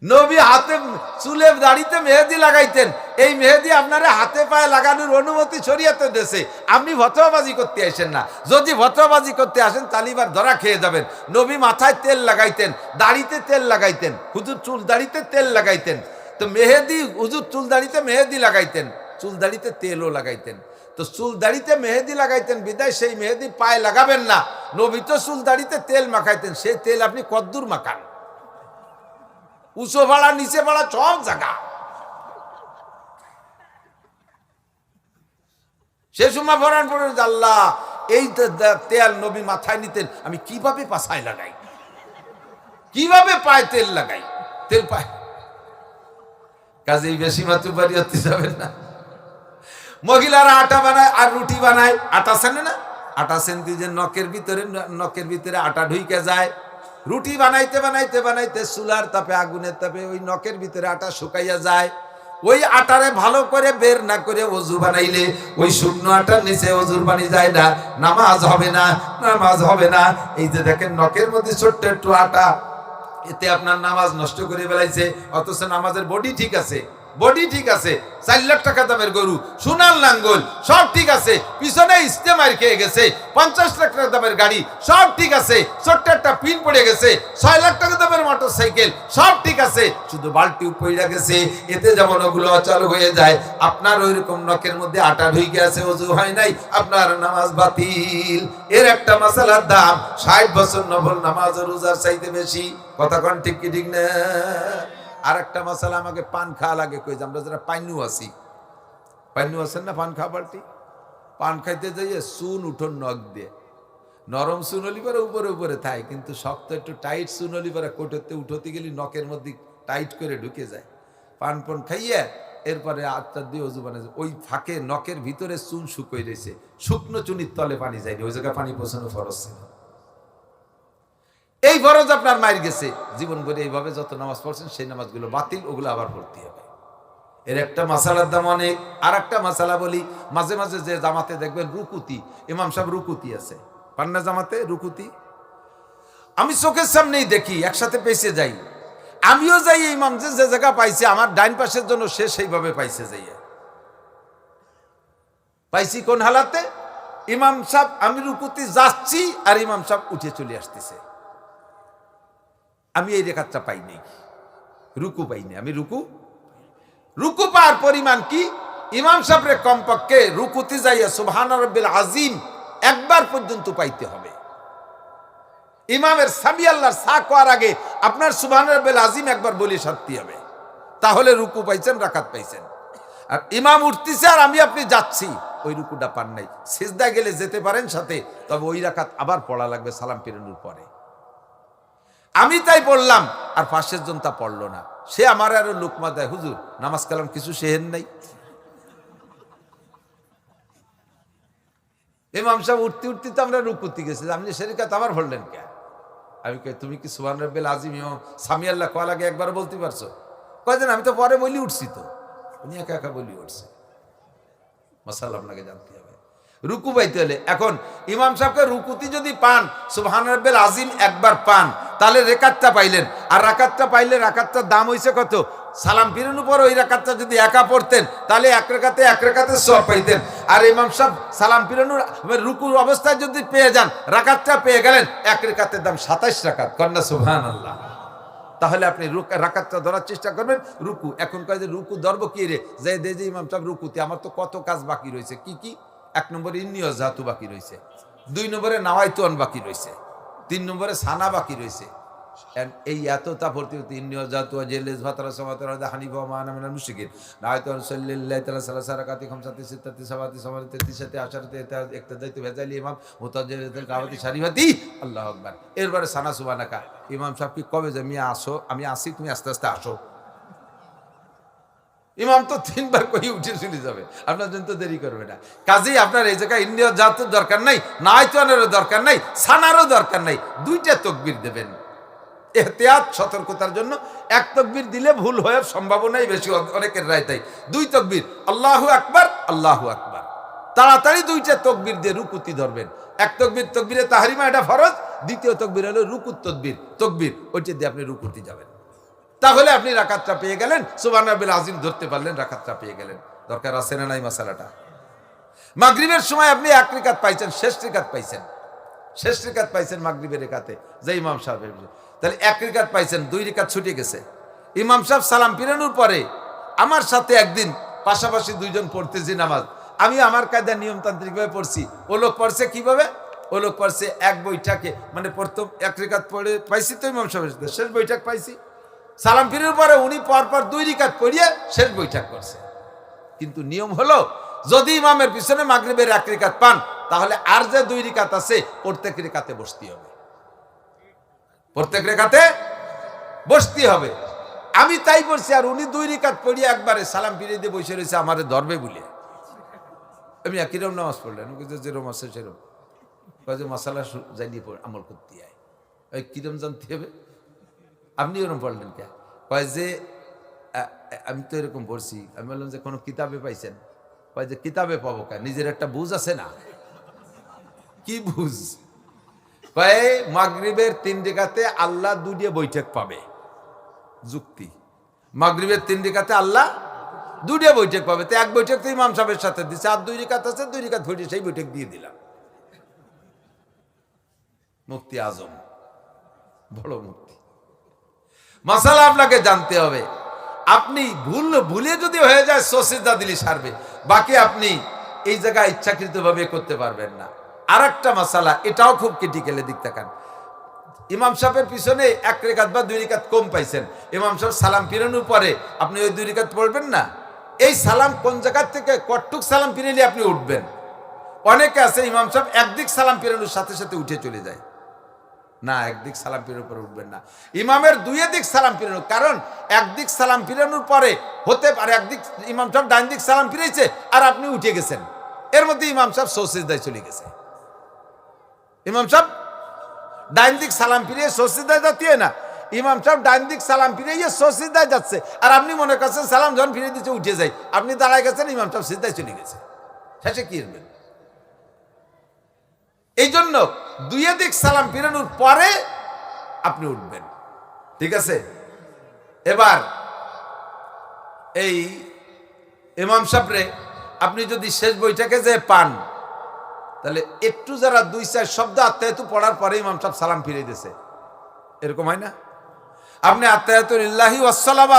নবী হাতে চুলে দাড়িতে মেহেদি লাগাইতেন। এই মেহেদি আপনারা হাতে পায়ে লাগানোর অনুমতি শরীয়তে দেশে। আপনি ফতোয়াবাজি করতে আসেন না। যদি ফতোয়াবাজি করতে আসেন তাহলে এবার ধরা খেয়ে যাবেন। নবী মাথায় তেল লাগাইতেন, দাড়িতে তেল লাগাইতেন, হুজুর চুল দাড়িতে তেল লাগাইতেন। তো মেহেদি, হুজুর চুল দাড়িতে মেহেদি লাগাইতেন, চুল দাড়িতে তেলও লাগাইতেন। তো চুল দাড়িতে মেহেদি লাগাইতেন বিদায় সেই মেহেদি পায়ে লাগাবেন না। নবী তো চুল দাড়িতে তেল মাখাইতেন, সেই তেল আপনি কদ্দুর মাখান? উঁচু ভাড়া নিচে ভাড়া সব জায়গা। সে সময় ভরান পড়ে আল্লাহ, এই তেল নবী মাথায় নিতেন, আমি কিভাবে পাছায় লাগাই, কিভাবে পায়ে তেল লাগাই, তেল পায়। কাজেই বেশি মাতুবাড়ি হতে যাবেন না। মহিলারা আটা বানায় আর রুটি বানায়, আটা সেনে না, আটা সেনতে যে নখের ভিতরে আটা ঢুইকে যায়। রুটি বানাইতে বানাইতে বানাইতে চুলার তাপে, আগুনের তাপে ওই নখের ভিতরে আটা শুকাইয়া যায়। ওই আটারে ভালো করে বের না করে ওযু বানাইলে ওই শুকনো আটার নিচে ওযুর পানি যায় না, নামাজ হবে না, নামাজ হবে না। এই যে দেখেন নখের মধ্যে ছোট্ট একটু আটা, এতে আপনার নামাজ নষ্ট করে ফেলাইছে। অথচ নামাজের বডি ঠিক আছে, বডি ঠিক আছে, 4 লাখ টাকা দামের গরু, সোনার লাঙ্গল সব ঠিক আছে, পিছনে ইস্তেমার খেয়ে গেছে, 50 লাখ টাকা দামের গাড়ি সব ঠিক আছে, ছোট্ট একটা পিন পড়ে গেছে, 6 লাখ টাকা দামের মোটর সাইকেল সব ঠিক আছে, শুধু বালতি পড়ে গেছে, এতে যেমন ওগুলো অচল হয়ে যায়। আপনার ওই রকম নখের মধ্যে আটা ঢুকে আছে, ওযু হয় নাই, আপনার নামাজ বাতিল। এর একটা মাসালার দাম 60 বছর নফল নামাজ ও রোজার চাইতে বেশি। কথা কোন ঠিক কি ঠিক না? আর একটা মশলা, আমাকে পান খাওয়া লাগে, কই যে আমরা যারা পাইনু আছি, পাইনু আছেন না পান খাওয়া পাল্টি, পান খাইতে যাইয়ে চুন উঠোন নখ দিয়ে, নরম চুন হলি পরে উপরে উপরে থাকে, কিন্তু শক্ত একটু টাইট চুন হলি পরে কোটোতে উঠোতে গেলে নখের মধ্যে টাইট করে ঢুকে যায়। পান পান খাইয়ে এরপরে আটটা দিয়ে ওযু বানায়, ওই ফাঁকে নখের ভিতরে চুন শুকোই রয়েছে, শুকনো চুনির তলে পানি যায়নি, ওই জায়গায় পানি পৌঁছানো ফরজ ছিল। এই ফরজ আপনার মায়ের গেছে, জীবন ভরে এইভাবে যত নামাজ পড়ছেন সেই নামাজগুলো বাতিল, ওগুলো আবার পড়তে হবে। এর একটা মাসালার দাম অনেক। আর একটা মাসালা বলি, মাঝে মাঝে যে জামাতে দেখবেন রুকুতি, ইমাম সাহেব রুকুতি আছে, পান্না জামাতে রুকুতি, আমি চোখের সামনেই দেখি, একসাথে পেছে যাই, আমিও যাই, ইমাম যে জায়গা পাইছে আমার ডাইন পাশের জন্য সে সেইভাবে পাইছে যাইয়া, পাইছি কোন হালাতে? ইমাম সাহেব, আমি রুকুতি যাচ্ছি আর ইমাম সাহেব উঠে চলে আসতেছে, আমি এই রেখাতটা পাই নাই, রুকু পাইনি, আমি রুকু পাওয়ার পরিমাণ কি? ইমাম সাহেবরে কমপক্ষে রুকুতে যাইয়া সুবহান রাব্বিল আযীম একবার পর্যন্ত পাইতে হবে। ইমামের সামি আল্লাহর সা করার আগে আপনার সুবহান রাব্বিল আযীম একবার বলে সারতে হবে, তাহলে রুকু পাইছেন, রাকাত পাইছেন। আর ইমাম উঠতেছে আর আমি আপনি যাচ্ছি, ওই রুকুটা পান নাই। সিজদা গেলে যেতে পারেন সাথে, তবে ওই রাকাত আবার পড়া লাগবে সালাম ফিরানোর পরে। আমি তাই পড়লাম আর পাশের জন তা পড়লো না, সে আমার আরো লুকমা দেয়, হুজুর নামাজ কালাম কিছু শেহেন নাই, ইমাম সাহেব উঠতে উঠতে তো আমরা রুকুতে গেছি, আপনি সেরিকাত আবার বললেন কে? আমি কই তুমি কি সুবহান রাব্বিল আযীম সামি আল্লাহ কোয়া লাগে একবার বলতে পারছো? কয় আমি তো পরে বলি উঠছি, তো উনি একা একা বলি উঠছে। মাসালা আপনাকে জানতে হবে। রুকু পাইতে হলে এখন ইমাম সাহেবকে রুকুতি যদি পান, সুবহান রাব্বিল আযীম একবার পান, তাহলে রাকাতটা পাইলেন। আর রাকাতটা পাইলে রাকাতটার দাম হইছে কত? সালাম ফিরানোর পর ওই রাকাতটা যদি একা পড়তেন তাহলে এক রাকাতে সওয়াব পাইতেন। আর ইমাম সাহেব সালাম ফিরানোর রুকুর অবস্থায় যদি পেয়ে যান, রাকাতটা পেয়ে গেলেন, এক রাকাতের দাম 27 রাকাত। কন্যা সুবহানাল্লাহ। তাহলে আপনি রাকাতটা ধরার চেষ্টা করবেন। রুকু এখন কয় যে রুকু ধরবো কি রে, যে ইমাম সাহেব রুকুতে, আমার তো কত কাজ বাকি রয়েছে। কি কি? 1 নম্বরে ইন্নিও জাতু বাকি রয়েছে, 2 নম্বরে নাওয়াইতুন বাকি রয়েছে, 3 নম্বরে সানা বাকি রয়েছে। এই এতটা ভর্তি হতে ইন্নিও জাতু জেলেস ভাতারা সমাতারা হানিফা মান মিনাল মুশরিকিন নাওয়াইতুন সাল্লাল্লাহু তাআলা সালাসা রাকাতি খামসাতি সিত্তাতি সাবাতি সামাতি তেতিসাতি আশারাতি ইক্তাদাইতু বেজালি ইমাম মুতাজ্জিলাতুল কাওয়াতি শরীফাতি আল্লাহু আকবার। এরপরে সানা সুবহানাকা। ইমাম সাহেব কি কবে যে মিয়া আসো, আমি আসি, তুমি আস্তে আস্তে আসো। ইমাম তো 3 বার কই উঠে চলে যাবে, আপনার জন্য তো দেরি করবে না। কাজেই আপনার এই জায়গায় ইন্নিও জাতুর দরকার নাই, নাওয়াইতুনেরও দরকার নাই, সানারও দরকার নাই, 2টা তাকবীর দেবেন এহতিয়াত, সতর্কতার জন্য। 1 তাকবীর দিলে ভুল হওয়ার সম্ভাবনাই বেশি, অনেকের রায় তাই। 2 তাকবীর, আল্লাহু আকবার, আল্লাহু আকবার। তাড়াতাড়ি 2টা তাকবীর দিয়ে রুকুতি ধরবেন। 1 তাকবীর তাকবীরে তাহরিমা, এটা ফরজ। 2য় তাকবীর হলো রুকুত তাকবীর, ওইটা দিয়ে আপনি রুকুতি যাবেন। তাহলে আপনি রাকাতটা পেয়ে গেলেন, সুবহান রাব্বিল আযীম ধরতে পারলেন, রাকাতটা পেয়ে গেলেন। দরকার আছে না নাই মাসালাটা? মাগরিবের সময় আপনি 1 রাকাত পাইছেন, শেষ রাকাত পাইছেন, শেষ রাকাত পাইছেন মাগরিবের রাকাতে, যে ইমাম সাহেবের, তাহলে 1 রাকাত পাইছেন, 2 রাকাত ছুটে গেছে। ইমাম সাহেব সালাম ফিরানোর পরে আমার সাথে একদিন পাশাপাশি 2 জন পড়তেছি নামাজ, আমি আমার কায়দা নিয়মতান্ত্রিকভাবে পড়ছি, ও লোক পড়ছে কিভাবে? ও লোক পড়ছে এক বৈঠকে, মানে প্রথম 1 রাকাত পড়ে পাইছি তো ইমাম সাহেবের সাথে, শেষ বৈঠক পাইছি। সালাম ফিরানোর পরে উনি পরপর 2 রাকাত পড়িয়ে শেষ বৈঠক করছে। কিন্তু নিয়ম হলো, যদি ইমামের পিছনে মাগরিবের 1 রাকাত পান, তাহলে আর যে 2 রাকাত আছে প্রত্যেক রাকাতে বসতে হবে, প্রত্যেক রাকাতে বসতে হবে। আমি তাই করছি, আর উনি 2 রাকাত পড়িয়ে একবারে সালাম ফিরিয়ে দিয়ে বসে রয়েছে আমারে ধরবে বলে। আমি কিরম নামাজ পড়লেন? যেরকম আছে সেরকম, কয় যে মাসালা জানিয়ে আমল করতে হয়। ওই কিরম জানতে হবে? আপনি এরকম পড়লেন কে? কয় যে আমি তো এরকম পড়ছি। আমি বললাম যে কোনো কিতাবে পাইছেন? কয় যে কিতাবে পাবো কে, নিজের একটা বুঝ আছে না? কি বুঝ? কয় মাগরিবের 3 রাকাতে আল্লাহ 2টা বৈঠক পাবে। যুক্তি, মাগরিবের 3 রাকাতে আল্লাহ 2টা বৈঠক পাবে, তো 1 বৈঠক তো ইমাম সাহেবের সাথে দিচ্ছে, আর 2 রাকাত আছে, 2 রাকাত হইলে সেই বৈঠক দিয়ে দিলাম। মুফতি আজম, বড় মুফতি। মাসালা আপনাকে জানতে হবে। আপনি ভুলে যদি হয়ে যায়, সসিদা দিলি সারবে, বাকি আপনি এই জায়গায় ইচ্ছাকৃতভাবে করতে পারবেন না। আর একটা মাসালা, এটাও খুব ক্রিটিক্যাল, দিক তাকান। ইমাম সাহেবের পিছনে 1 রাকাত বা 2 রাকাত কম পাইছেন, ইমাম সাহেব সালাম ফিরানোর পরে আপনি ওই 2 রাকাত পড়বেন না। এই সালাম কোন জায়গা থেকে কটুক সালাম ফিরাইলে আপনি উঠবেন? অনেকে আছে ইমাম সাহেব একদিক সালাম ফিরানোর সাথে সাথে উঠে চলে যায়, না, একদিক সালাম ফিরানোর পরে উঠবেন না। ইমামের 2 দিক সালাম ফিরানো, কারণ একদিক সালাম ফিরানোর পরে হতে পারে একদিক ইমাম সাহেব ডান দিক সালাম ফিরেছে আর আপনি উঠে গেছেন, এর মধ্যে ইমাম সাহেব সসিদায় চলে গেছে। ইমাম সাহেব ডান দিক সালাম ফিরিয়ে সসিদায় যাচ্ছে না, ইমাম সাহেব ডান দিক সালাম ফিরিয়ে সসিদায় যাচ্ছে, আর আপনি মনে করছেন সালাম যখন ফিরিয়ে দিচ্ছে উঠে যাই, আপনি দাঁড়ায় গেছেন, ইমাম সাহেব সিজদায় চলে গেছে, শেষে কি করবেন? এই জন্য 2 দিক সালাম ফিরানোর পরে আপনি উঠবেন, ঠিক আছে? এবার এই ইমাম সাহেবরে আপনি যদি শেষ বৈঠকে যে পান, তাহলে একটু যারা 2-4 শব্দ আত্মায়াতু পড়ার পরে ইমাম সাহেব সালাম ফিরিয়ে দিয়েছে, এরকম হয় না? আপনি আত্তাহিয়াতুলিল্লাহি ওয়াসসালাম